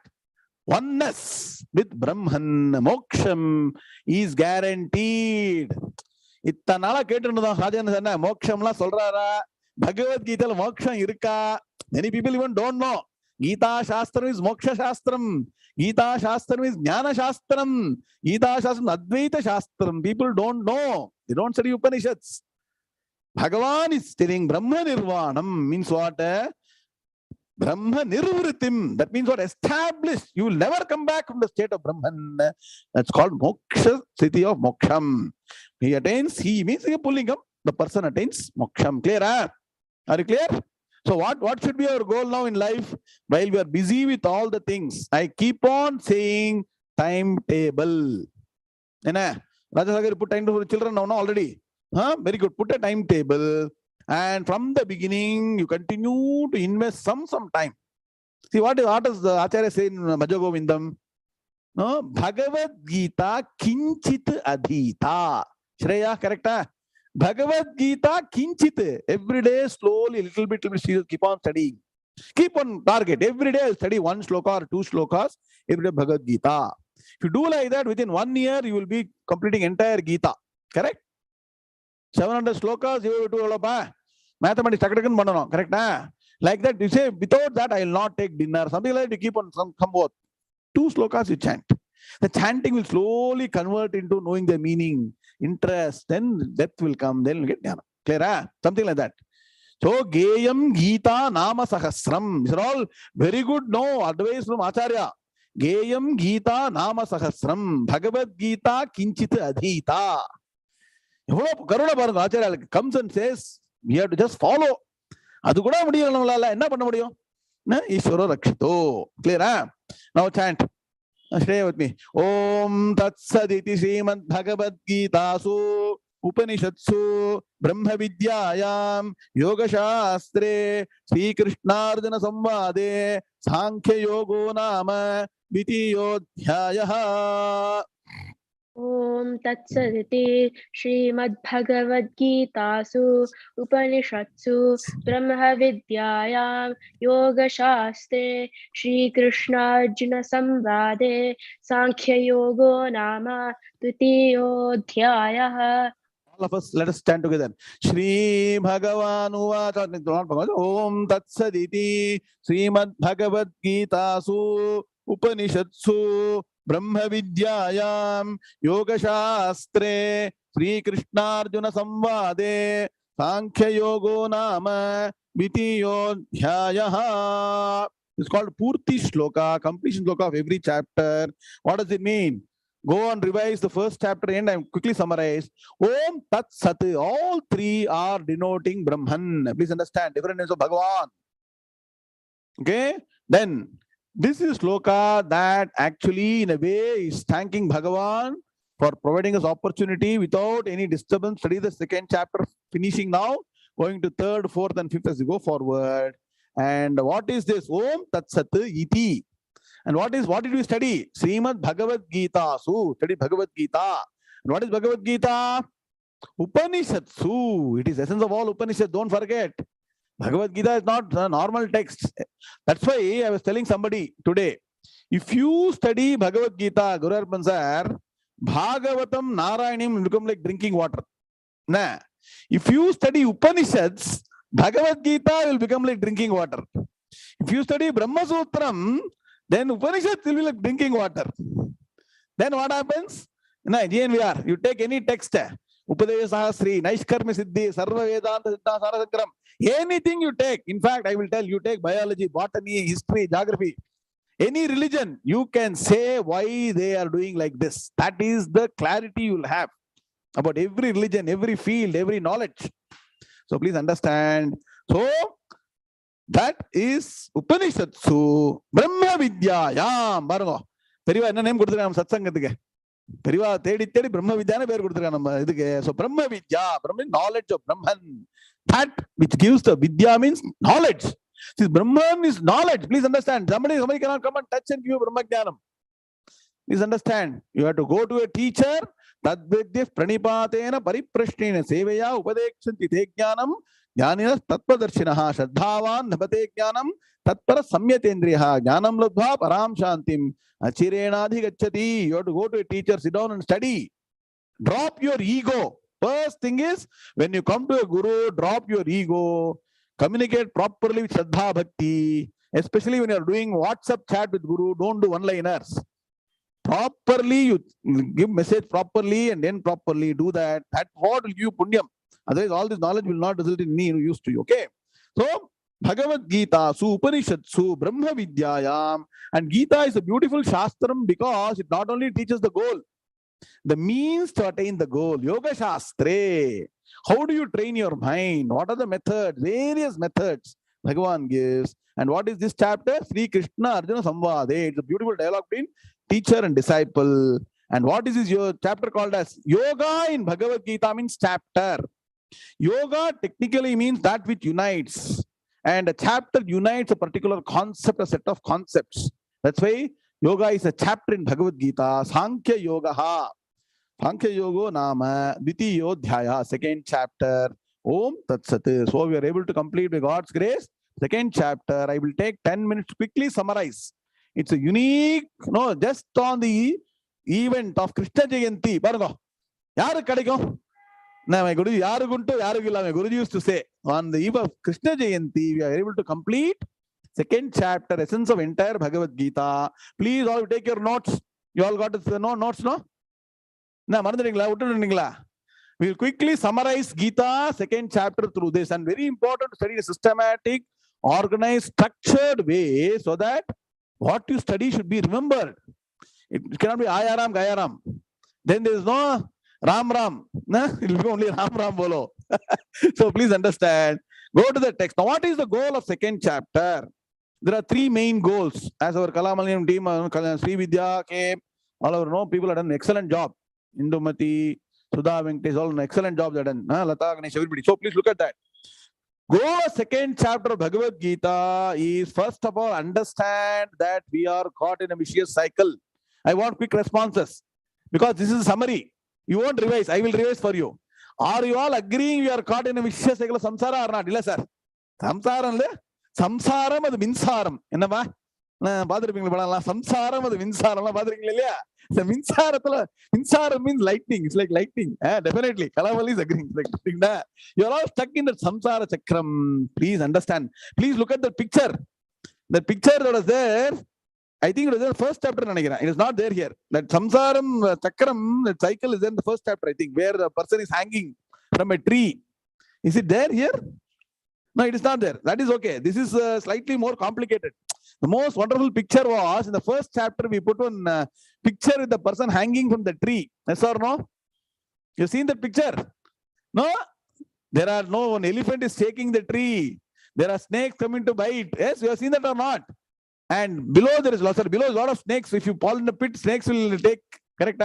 A: oneness with Brahman, Moksham, is guaranteed. Ittanala ketunna Rajana Sanna Mokshamla Solrara. Bhagavad Gita Moksham Irka. Many people even don't know. Gita Shastram is Moksha Shastram. Gita Shastram is Jnana Shastram. Gita Shastram Advaitha Shastram. People don't know. They don't study Upanishads. Bhagavan is telling Brahma Nirvanam means what? Brahma Nirvritim. That means what? Established. You will never come back from the state of Brahman. That's called Moksha, city of Moksham. He attains, he means pulling up. The person attains Moksham. Clear? Are you clear? So what should be our goal now in life? While we are busy with all the things, I keep on saying timetable. Rajasagar put timetable for children now already. Very good. Put a timetable. And from the beginning, you continue to invest some time. See, what does the Acharya say in Bhaja Govindam? No? Bhagavad Gita kinchit adhita. Shreya, correct? Bhagavad Gita kinchit. Every day, slowly, little bit, keep on studying. Keep on target. Every day, I'll study one sloka or two slokas. Every day, Bhagavad Gita. If you do like that, within 1 year, you will be completing entire Gita. Correct? 700 slokas, you will do mathematics. Correct? Like that, you say, without that, I will not take dinner. Something like that, you keep on some both. 2 slokas you chant. The chanting will slowly convert into knowing the meaning, interest, then death will come, then you will get jnana. Clear? Something like that. So, Geyam Gita Nama Sahasram. These are all very good advice from Acharya. Geyam Gita Nama Sahasram. Bhagavad Gita Kinchit Adhita. Karuna Bharanga Acharya comes and says, we have to just follow. Adu kuda mudiyala nammalaala enna panna mudiyum? Ishvaro rakshito. Clear? Now chant. Stay with me. Om Tat Saditi Srimad Bhagavad Gita Su Upanishatsu Brahmavidya 𝐊𝐤-𝐣𝐢 Sri Krishnarjuna Samvade Sankhya Yogo Nama 𝐿𝐵𝐢.
B: Om Tat Saditi Srimad Bhagavad Gita Su Upanishatsu Brahmavidya 𝐊𝐤-𝐼𝐢 Sri Krishnarjuna Samvade Sankhya Yogo Nama 𝐿𝐵𝐢.
A: All of us, let us stand together. Shri Bhagavan Uvacha. Om Tat Saditi Srimad Bhagavad Gita Su Upanishatsu Brahmavidya 𝐊𝐤-𝐼𝐢 Sri Krishnarjuna Samvade Sankhya Yogo Nama 𝐿𝐵𝐢. It's called Purti Shloka, completion shloka of every chapter. What does it mean? Go and revise the first chapter and I quickly summarize. Om Tat Sat. All 3 are denoting Brahman. Please understand different names of Bhagavan. Okay? Then this is shloka that actually in a way is thanking Bhagavan for providing us opportunity without any disturbance. Study the second chapter, finishing now, going to 3rd, 4th and 5th as we go forward. And what is this? Om Tat Sat Iti. And what did we study? Srimad Bhagavad Gita. So study Bhagavad Gita. And what is Bhagavad Gita? Upanishatsu. It is essence of all Upanishads. Don't forget. Bhagavad Gita is not a normal text. That's why I was telling somebody today. If you study Bhagavad Gita, Guru Arpan sir, Bhagavatam, Narayanam will become like drinking water. Nah. If you study Upanishads, Bhagavad Gita will become like drinking water. If you study Brahma Sutram, then Upanishads will be like drinking water. Then what happens? Nah, GNVR, you take any text, Upadesha Sahasri, Naishkarmi Siddhi, Sarva Vedanta, Siddha Sarasankram, anything you take. In fact, I will tell you, take biology, botany, history, geography, any religion, you can say why they are doing like this. That is the clarity you will have about every religion, every field, every knowledge. So please understand. So that is Upanishatsu Brahmavidya Yam. Barugo. Periva enna name kuduthirukanga satsangathukku. Periva thedi Brahmavidya na per kuduthirukanga நம்ம இதுக்கு. So Brahmavidya, Brahman, knowledge of Brahman. That which gives the Vidya means knowledge. This Brahman is knowledge. Please understand. Somebody cannot come and touch and give you Brahma Gnanam. Please understand. You have to go to a teacher. Tadvidyas pranipatena pariprashnena sevaya upadekshanti te gnanam jnaninas tattvadarshinaha shraddhavan nabate gnanam tatpara samyatendriyaha gnanam labdha param shantim achirenadhi gacchati. You have to go to a teacher, sit down and study. Drop your ego. First thing is, when you come to a guru, drop your ego. Communicate properly with Shraddha Bhakti. Especially when you are doing WhatsApp chat with guru, don't do one-liners. Properly, you give message properly and then properly do that. That's what will give you punyam. Otherwise, all this knowledge will not result in any use to you. Okay? So, Bhagavad Gita, Su Upanishatsu, Brahma Vidyayam. And Gita is a beautiful shastram because it not only teaches the goal, the means to attain the goal. Yoga Shastre. How do you train your mind? What are the methods? Various methods Bhagavan gives. And what is this chapter? Sri Krishna Arjuna Samvade. It's a beautiful dialogue between teacher and disciple. And what is this your chapter called as? Yoga in Bhagavad Gita means chapter. Yoga technically means that which unites. And a chapter unites a particular concept, a set of concepts. That's why yoga is a chapter in Bhagavad Gita. Sankhya Yogaha. Sankhya Yogo Nama Dvitiyo Dhyaya. Second chapter. Om Tat Sat. So we are able to complete by God's grace. Second chapter. I will take 10 minutes to quickly summarize. It's a unique, just on the event of Krishna Jayanti. Barugo. Yaru kadikkum? Na my Guruji, yaru guntu, yaru gilla. My Guruji used to say, on the eve of Krishna Jayanti, we are able to complete second chapter, essence of entire Bhagavad Gita. Please all take your notes. You all got notes, no? Na marandringla, uttundringla. We will quickly summarize Gita second chapter through this, and very important to study in a systematic, organized, structured way, so that what you study should be remembered. It cannot be Ayaram, Gayaram. Then there is no Ram Ram. Nah? It will be only Ram Ram Bolo. So please understand. Go to the text. Now, what is the goal of second chapter? There are three main goals. As our Kalamalayam team, Sri Vidya came, all our people have done an excellent job. Indumati, Sudha Venkatesh, all an excellent job they have done. Lata, Ganesha, everybody. So please look at that. Goal of second chapter of Bhagavad Gita is, first of all, understand that we are caught in a vicious cycle. I want quick responses because this is a summary. You won't revise. I will revise for you. Are you all agreeing we are caught in a vicious cycle of samsara or not? Illa sir. Samsaram le? Samsaram adu minsaram. Ennama? Paadhirupinga padala. Samsaram adu minsaram. Paadhirupinga illaya? The minsaram means lightning. It's like lightning. Definitely. Kalavali is agreeing. Like, you are all stuck in that samsara chakram. Please understand. Please look at the picture. The picture that was there, I think it was in the first chapter. It is not there here. That samsaram chakram, that cycle is in the first chapter, I think, where the person is hanging from a tree. Is it there here? No, it is not there. That is okay. This is slightly more complicated. The most wonderful picture was in the first chapter, we put one picture with the person hanging from the tree. Yes or no? You've seen that picture? No? There are no, an elephant is shaking the tree. There are snakes coming to bite. Yes, you have seen that or not? And below there is a lot of snakes. If you fall in the pit, snakes will take, correct?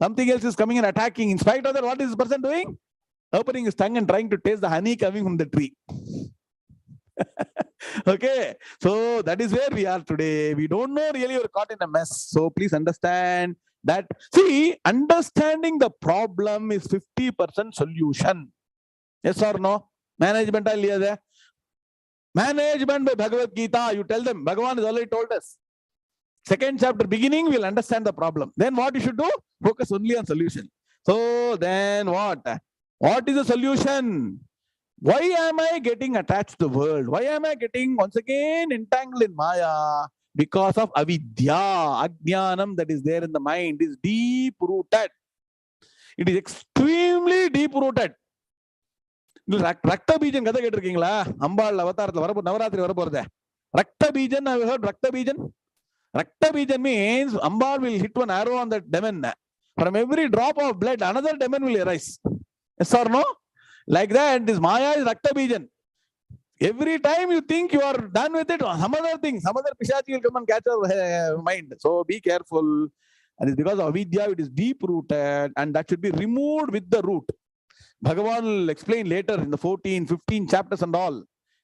A: Something else is coming and attacking. In spite of that, what is this person doing? Opening his tongue and trying to taste the honey coming from the tree. Okay, so that is where we are today. We don't know really, we're caught in a mess. So please understand that. See, understanding the problem is 50% solution. Yes or no? Management Management by Bhagavad Gita. You tell them, Bhagavan has already told us. Second chapter beginning, we'll understand the problem. Then what you should do? Focus only on solution. So then what? What is the solution? Why am I getting attached to the world? Why am I getting once again entangled in Maya? Because of avidya, ajnanam that is there in the mind is deep rooted. It is extremely deep rooted. Rakta Bijan kada ketirukingla? Ambal avataratla navaratri varaporudha. Rakta Bijan, have you heard Rakta Bijan? Rakta Bijan means Ambal will hit one arrow on that demon. From every drop of blood, another demon will arise. Yes or no? Like that, this Maya is Rakta Bijan. Every time you think you are done with it, some other thing, some other Pishachi will come and catch your mind. So be careful. And it's because of avidya, it is deep rooted, and that should be removed with the root. Bhagavan will explain later in the 14, 15 chapters and all.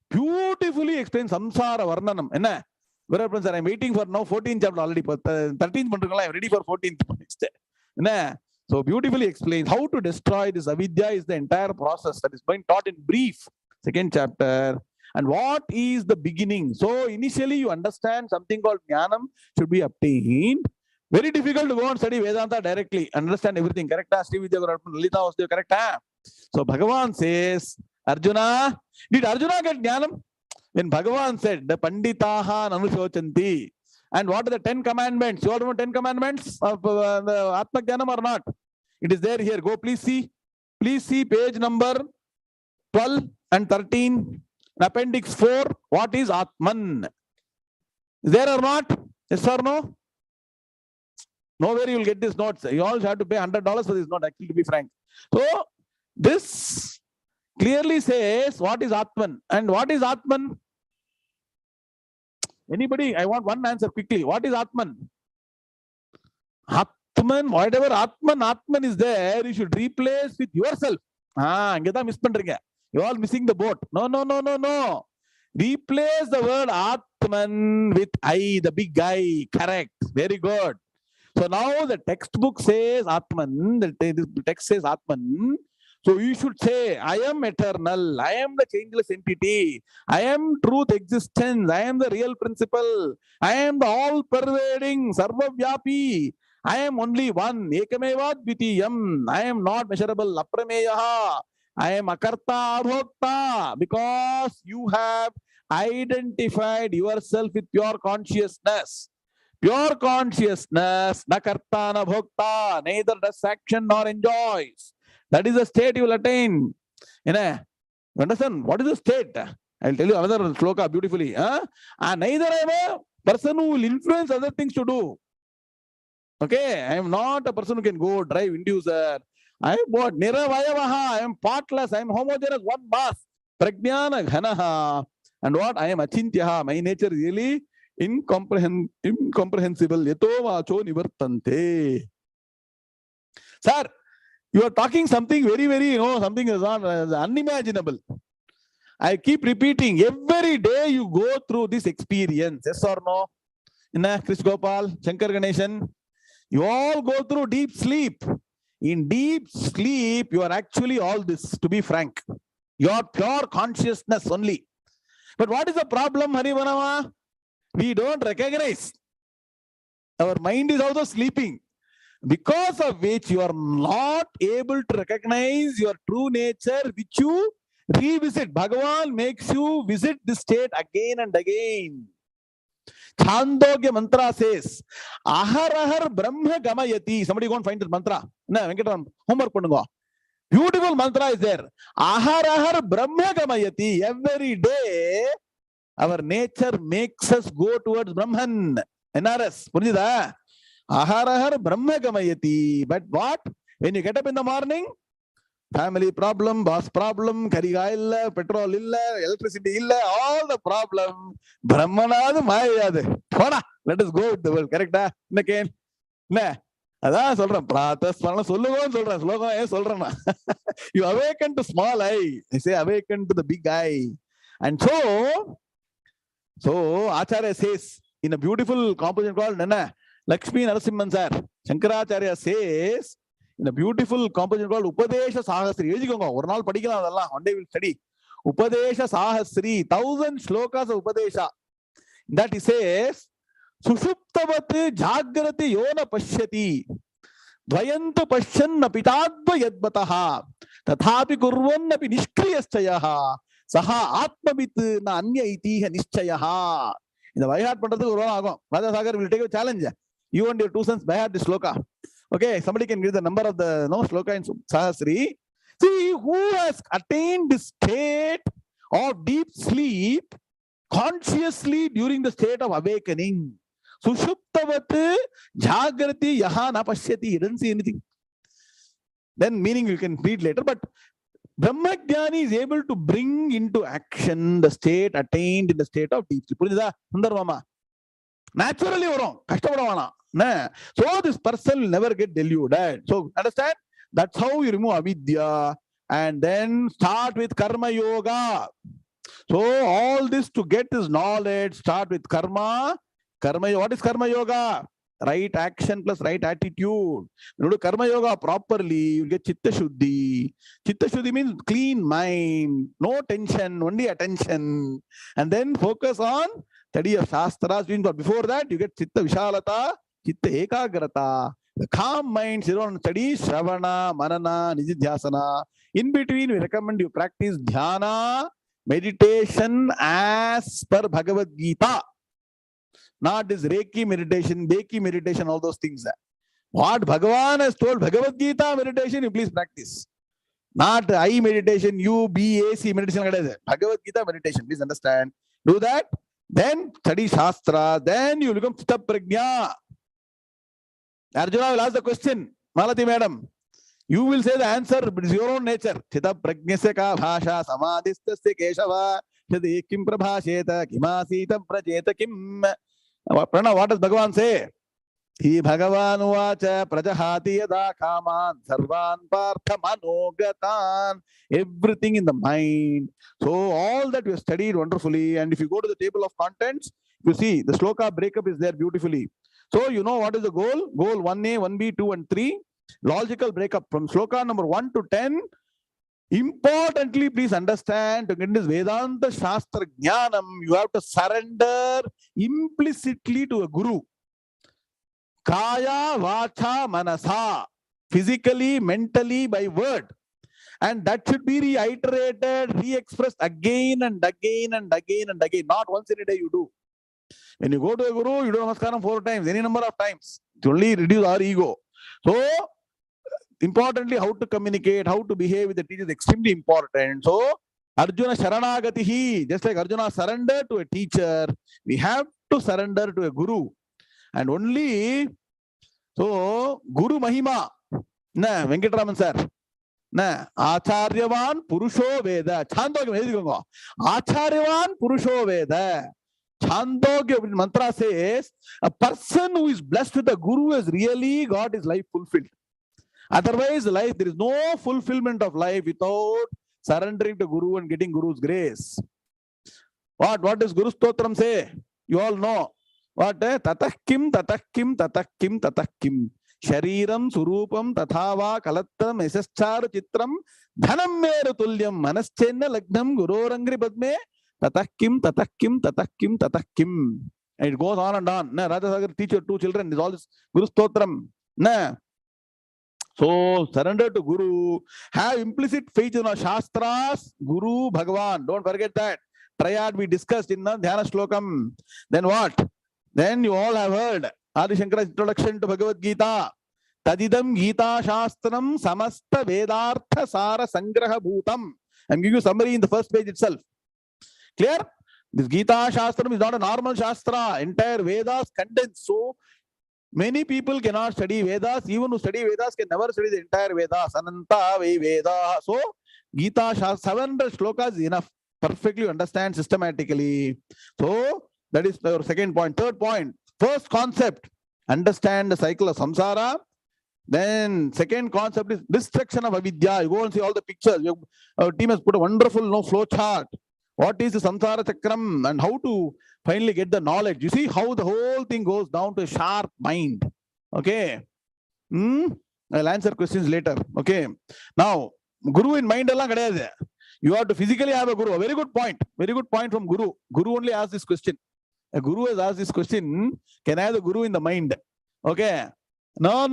A: Beautifully explain Samsara Varnanam. Enna? Where happens, sir? I'm waiting for now 14th chapter already. 13th, I'm ready for 14th. Enna? So beautifully explains how to destroy this avidya is the entire process that is being taught in brief. Second chapter. And what is the beginning? So initially you understand something called Gnanam should be obtained. Very difficult to go and study Vedanta directly. Understand everything. Correct? Sri Vidya Lalita was there. Correct? So Bhagavan says, Arjuna, did Arjuna get Gnanam? When Bhagavan said, the Panditaha Nanusochanti, and what are the 10 commandments? You all know 10 commandments of Atma Gnanam or not? It is there here. Go, please see. Please see page number 12 and 13. Appendix 4. What is Atman? Is there or not? Yes or no? Nowhere you will get these notes. You all have to pay $100 for this note, actually, to be frank. So, this clearly says what is Atman. And what is Atman? Anybody? I want one answer quickly. What is Atman? Atman, whatever Atman is there, you should replace with yourself. You're all missing the boat. No. Replace the word Atman with I, the big I. Correct. Very good. So now the textbook says Atman, the text says Atman. So you should say, I am eternal, I am the changeless entity, I am truth existence, I am the real principle, I am the all-pervading, sarvavyapi, I am only one, 𝐒𝐫𝐢 𝐊𝐚𝐫𝐢, I am not measurable, aprameyaha, I am akarta abhokta, because you have identified yourself with pure consciousness. Pure consciousness, na karta na bhokta, neither does action nor enjoys. That is the state you will attain. You understand? What is the state? I will tell you another shloka beautifully. And neither I am a person who will influence other things to do. Okay? I am not a person who can go drive inducer. I am what? Niravayavaha. I am partless. I am homogeneous, one mass. Prajnana ghanaha. And what? I am achintyaha. My nature is really incomprehensible. Yato vacho nivartante. Sir, you are talking something very, very, something is unimaginable. I keep repeating, every day you go through this experience. Yes or no? Krish Gopal, Shankar Ganeshan, you all go through deep sleep. In deep sleep, you are actually all this, to be frank. You are pure consciousness only. But what is the problem, Harivanama? We don't recognize. Our mind is also sleeping. Because of which you are not able to recognize your true nature, which you revisit. Bhagavan makes you visit this state again and again. Chandogya mantra says, Ahar Brahma Gamayati. Somebody go and find this mantra. No, Venkatam, homework pannunga. Beautiful mantra is there. Ahar Brahma Gamayati. Every day, our nature makes us go towards Brahman. NRS. Punjida. Ahar Brahma Gamayati. But what? When you get up in the morning, family problem, boss problem, kariga illa, petrol illa, electricity illa, all the problem. Brahmanadu Mayayadu. Let us go with the world. Correct? Again. Adan solran. Pratas parana sollugon solran. Slogan solran. You awaken to small I. I say awaken to the big I. And so, So Acharya says in a beautiful composition called Nana Lakshmi Narasimhan sir, Shankaracharya says in a beautiful composition called Upadesha Sahasri. One day we'll study Upadesha Sahasri, 1000 shlokas of Upadesha. That he says, Sushuptavat Jagrati Yona Pashyati Dvayantu Pashyanna Peetadipati Tathapi Kurvannapi Nishkriyaschaya Saha Atmavit Na Anya Itiha Nischaya. In the Vaihat Pandrathu Radha Sagar will take a challenge. You and your two sons Vaihat this sloka. Okay, somebody can give the number of the sloka in Sahasri. See, who has attained this state of deep sleep consciously during the state of awakening? Sushuptavat Jagrati Yaha Na Pashyati. He doesn't see anything. Then meaning you can read later, but Brahmagyani is able to bring into action the state attained in the state of deep sleep. Naturally wrong. So this person will never get deluded. So understand? That's how you remove avidya and then start with karma yoga. So all this to get this knowledge, start with karma. What is karma yoga? Right action plus right attitude. When you do karma yoga properly, you get chitta shuddhi. Chitta shuddhi means clean mind, no tension, only attention. And then focus on study of shastras. But before that, you get chitta vishalata, chitta ekagrata. The calm mind, you don't study shravana, manana, nijidhyasana. In between, we recommend you practice dhyana, meditation as per Bhagavad Gita. Not this Reiki meditation, Beiki meditation, all those things. What Bhagavan has told, Bhagavad Gita meditation, you please practice. Not I meditation, you, BAC meditation. Bhagavad Gita meditation, please understand. Do that. Then study Shastra. Then you become Chitta Prajna. Arjuna will ask the question, Malati madam. You will say the answer, but it's your own nature. Chitta Prajnasya ka bhasha samadhistasya keshava shadi kim prabhasheta kimasita prajeta kim. Pranav, what does Bhagavan say? He Bhagavan vacha prajahati yada kaman sarvan partha manogatan. Everything in the mind. So all that we have studied wonderfully. And if you go to the table of contents, you see the sloka breakup is there beautifully. So you know what is the goal? Goal 1A, 1B, 2 and 3. Logical breakup from sloka number 1 to 10. Importantly, please understand, to get this Vedanta Shastra Gnanam, you have to surrender implicitly to a guru. Kaya, Vacha, Manasa. Physically, mentally, by word. And that should be reiterated, re-expressed again and again and again and again. Not once in a day you do. When you go to a guru, you do namaskaram 4 times, any number of times. To only reduce our ego. So, importantly, how to communicate, how to behave with the teacher is extremely important. So, Arjuna Sharanagatihi, just like Arjuna surrendered to a teacher, we have to surrender to a guru. And only, so, Guru Mahima, na, Venkatraman sir, na, Acharyavan Purusho Veda, Chandogya, Acharyavan Purusho Veda. Chandogya mantra says, a person who is blessed with a guru has really got his life fulfilled. Otherwise, life, there is no fulfillment of life without surrendering to Guru and getting Guru's grace. What does Guru Stotram say? You all know. What? Tatahkim, tatahkim, tatahkim, tatahkim. Shariram, surupam, tathava, kalattam, esaschar, chitram, dhanam meru tulyam, manaschenna lagnam, gurorangri padme, tatahkim, tatahkim, tatahkim, tatahkim. And it goes on and on. Na, Raja Sagar teach your 2 children. This all is Guru Stotram. Na. So, surrender to Guru. Have implicit faith in our Shastras, Guru, Bhagavan. Don't forget that. Triad we discussed in the Dhyana Shlokam. Then what? Then you all have heard Adi Shankara's introduction to Bhagavad Gita. Tadidam Gita Shastram Samasta Vedartha Sara Sangraha Bhutam. I'm giving you a summary in the first page itself. Clear? This Gita Shastram is not a normal Shastra. Entire Vedas condensed. So, many people cannot study Vedas. Even who study Vedas can never study the entire Vedas. Ananta Veda. So, Gita 700 shlokas is enough. Perfectly understand systematically. So, that is our second point. Third point. First concept. Understand the cycle of samsara. Then, second concept is destruction of avidya. You go and see all the pictures. Our team has put a wonderful flow chart. what is the samsara chakram, and how to finally get the knowledge. You see how the whole thing goes down to a sharp mind. Okay. I'll answer questions later. Okay. Now, Guru in mind along. You have to physically have a Guru. A very good point. Very good point from Guru. Guru only asked this question. A Guru has asked this question. Can I have the Guru in the mind? Okay. No.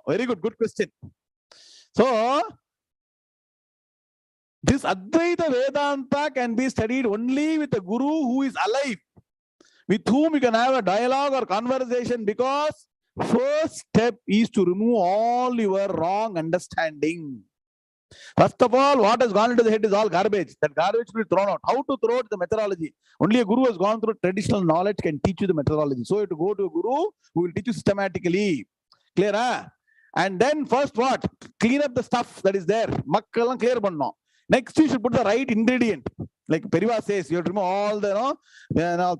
A: Very good. Good question. So, this Advaitha Vedanta can be studied only with a Guru who is alive, with whom you can have a dialogue or conversation, because first step is to remove all your wrong understanding. First of all, what has gone into the head is all garbage. That garbage will be thrown out. How to throw out the methodology? Only a Guru who has gone through traditional knowledge can teach you the methodology. So you have to go to a Guru who will teach you systematically. Clear, huh? And then first what? Clean up the stuff that is there. Makkalam clear panno. Next, you should put the right ingredient. Like Periva says, you have to remove all the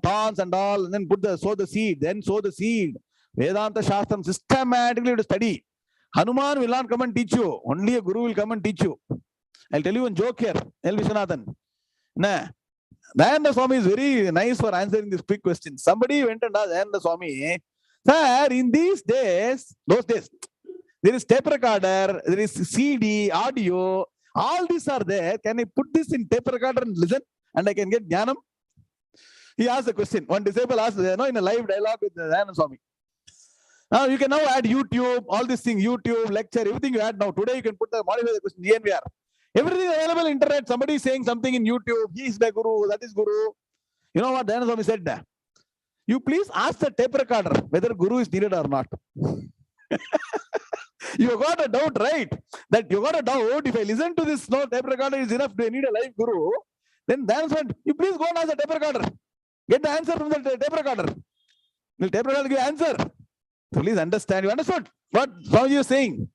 A: thorns and all, and then sow the seed. Then sow the seed. Vedanta Shastram systematically to study. Hanuman will not come and teach you. Only a Guru will come and teach you. I'll tell you one joke here. L. Vishwanathan. Dayananda Swami is very nice for answering this quick question. Somebody went and asked Dayananda Swami, sir, in those days, there is tape recorder, there is CD, audio, all these are there. Can I put this in tape recorder and listen, and I can get Gnanam? He asked the question. One disciple asked, in a live dialogue with Dayananda Swami. Now you can now add YouTube, all these things, YouTube, lecture, everything you add now. Today you can modify the question, DNVR. Everything available on internet. Somebody is saying something in YouTube. He is the Guru, that is Guru. You know what Dayananda Swami said? You please ask the tape recorder whether Guru is needed or not. You got a doubt, right? That you got a doubt. If I listen to this tape recorder is enough, do I need a live Guru? Then Dayananda Swami, you please go and ask the tape recorder. Get the answer from the tape recorder. The tape recorder give answer. So please understand. You understood what Swamiji is saying?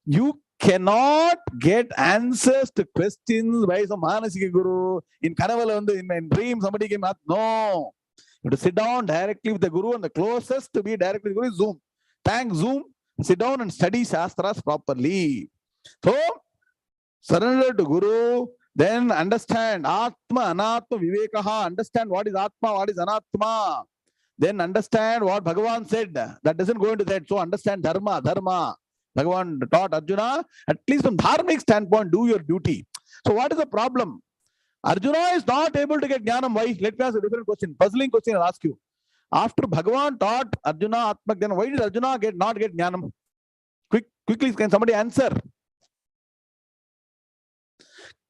A: You cannot get answers to questions by some Manasika Guru. In Kanavala, in my dream, somebody came out. No. You have to sit down directly with the Guru, and the closest to be directly with the Guru is Zoom. Thank Zoom. Sit down and study Shastras properly. So, surrender to Guru, then understand Atma, Anatma, Vivekaha. Understand what is Atma, what is Anatma. Then understand what Bhagavan said. That doesn't go into that. So understand Dharma. Bhagavan taught Arjuna, at least from dharmic standpoint, do your duty. So what is the problem? Arjuna is not able to get Gnanam. Why? Let me ask a different question. Puzzling question I'll ask you. After Bhagavan taught Arjuna Atma, then why did Arjuna not get Gnanam? Quickly, can somebody answer?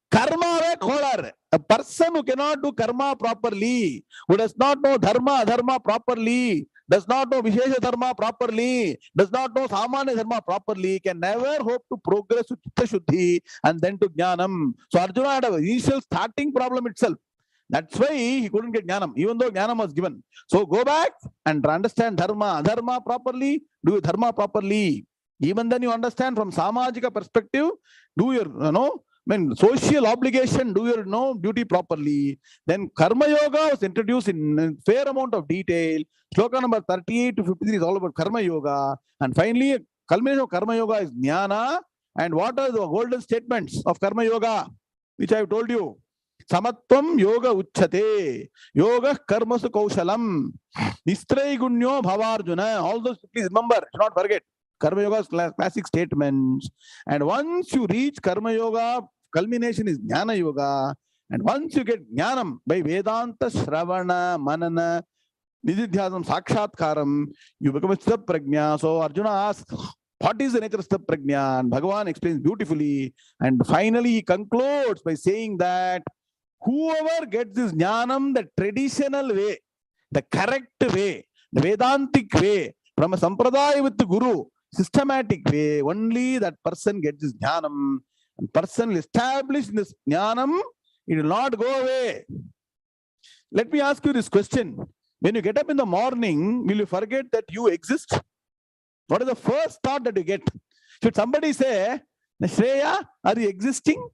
A: Karma, a person who cannot do karma properly, who does not know dharma properly, does not know Vishesha Dharma properly, does not know Samanya Dharma properly, can never hope to progress to Chitta Shuddhi and then to Gnanam. So Arjuna had an initial starting problem itself. That's why he couldn't get Gnanam, even though Gnanam was given. So go back and understand Dharma properly, do Dharma properly. Even then you understand from Samajika perspective, do your, social obligation, do your duty properly. Then Karma Yoga was introduced in a fair amount of detail. Shloka number 38 to 53 is all about Karma Yoga. And finally, culmination of Karma Yoga is Jnana. And what are the golden statements of Karma Yoga, which I have told you? Samatvam Yoga Uchchate, Yoga Karmasu Kaushalam, Nistrai Gunyo Bhavarjuna. All those, please remember, do not forget. Karma Yoga's classic statements. And once you reach Karma Yoga, culmination is Jnana Yoga. And once you get Jnanam by Vedanta, Shravana, Manana, Nididhyasam, Sakshatkaram, you become a Stha Prajna. So Arjuna asks, what is the nature of Stha Prajna? And Bhagavan explains beautifully. And finally he concludes by saying that whoever gets this Jnanam the traditional way, the correct way, the Vedantic way, from a Sampradaya with the Guru, systematic way, only that person gets this Jnanam. And person will establish this Jnanam, it will not go away. Let me ask you this question. When you get up in the morning, will you forget that you exist? What is the first thought that you get? Should somebody say, Shreya, are you existing?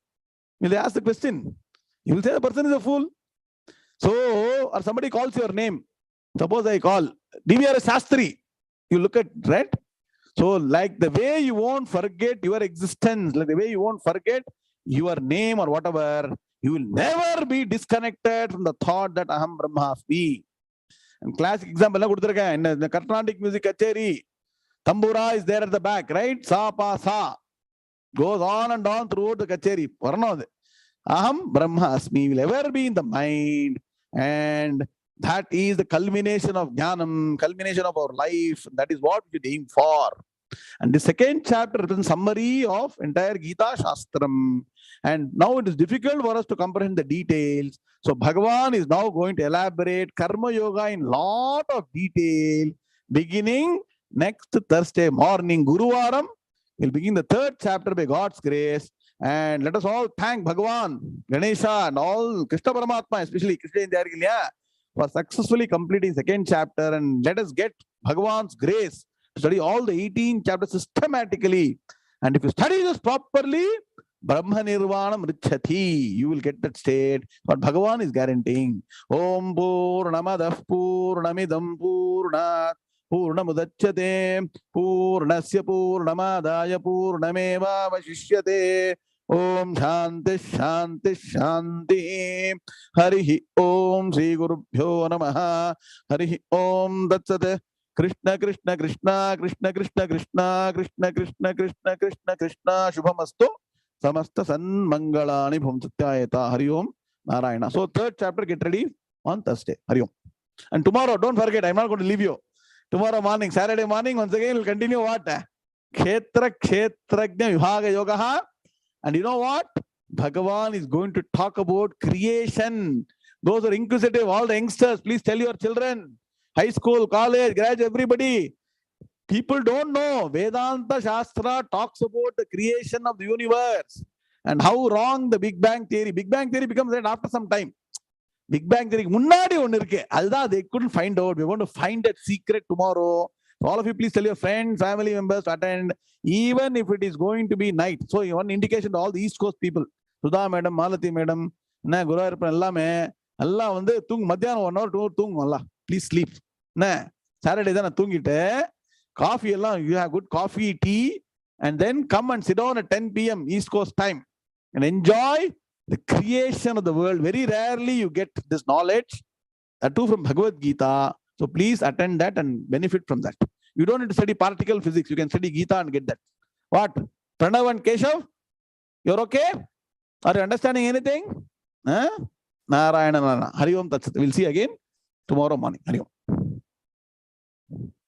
A: Will they ask the question? You will say the person is a fool. So, or somebody calls your name. Suppose I call DVR Shastri. You look at, right? So, like the way you won't forget your existence, like the way you won't forget your name or whatever, You will never be disconnected from the thought that Aham Brahmasmi. And classic example in the Carnatic music kacheri, tambura is there at the back, right? Sa pa sa goes on and on throughout the kacheri. Aham Brahmasmi will ever be in the mind, and that is the culmination of Gnanam, culmination of our life. That is what we aim for. And the second chapter is a summary of entire Gita Shastram. And now it is difficult for us to comprehend the details. So Bhagavan is now going to elaborate Karma Yoga in lot of detail, beginning next Thursday morning, Guruvaram. We'll begin the third chapter by God's grace. And let us all thank Bhagavan, Ganesha, and all Krishna Paramatma, especially Krishna India, for successfully completing second chapter. And let us get Bhagavan's grace to study all the 18 chapters systematically. And if you study this properly, Brahma Nirvanam Richati, you will get that state. What Bhagavan is guaranteeing. Om Purnamadah Purnamidam Purnat Purnamudachyate Purnasya Purnamadaya Purnameva Vashishyate. Om Shanti Shanti Shanti. Harihi Om Sri Gurubhyo Namaha. Harihi Om Datsate. Krishna Krishna Krishna Krishna Krishna Krishna Krishna Krishna Krishna Krishna Krishna Shubhamastu Samasta San Mangalani Bhumsatyayata. Hari Om Narayana. So third chapter, get ready on Thursday. Hari Om. And tomorrow, don't forget, I'm not going to leave you. Tomorrow morning, Saturday morning, once again, we'll continue what? Kshetra Kshetrajna Vibhaga Yogaha. And you know what? Bhagavan is going to talk about creation. Those are inquisitive, all the youngsters, please tell your children. High school, college, graduate, everybody. People don't know. Vedanta Shastra talks about the creation of the universe and how wrong the Big Bang Theory. Big Bang Theory becomes right after some time. Big Bang Theory, they couldn't find out. We're going to find that secret tomorrow. So all of you, please tell your friends, family members to attend, even if it is going to be night. So one indication to all the East Coast people. Sudha Madam, Malati Madam, Guru Arpan, Allah, Madhyana 1 hour, 2 hour, please sleep. Saturday, coffee, you have good coffee, tea, and then come and sit down at 10 p.m. East Coast time and enjoy the creation of the world. Very rarely you get this knowledge, that too from Bhagavad Gita. So please attend that and benefit from that. You don't need to study particle physics. You can study Gita and get that. What? Pranav and Keshav? You're okay? Are you understanding anything? Narayana Narayana. Hari Om Tat Sat. We'll see again tomorrow morning. Hari Om.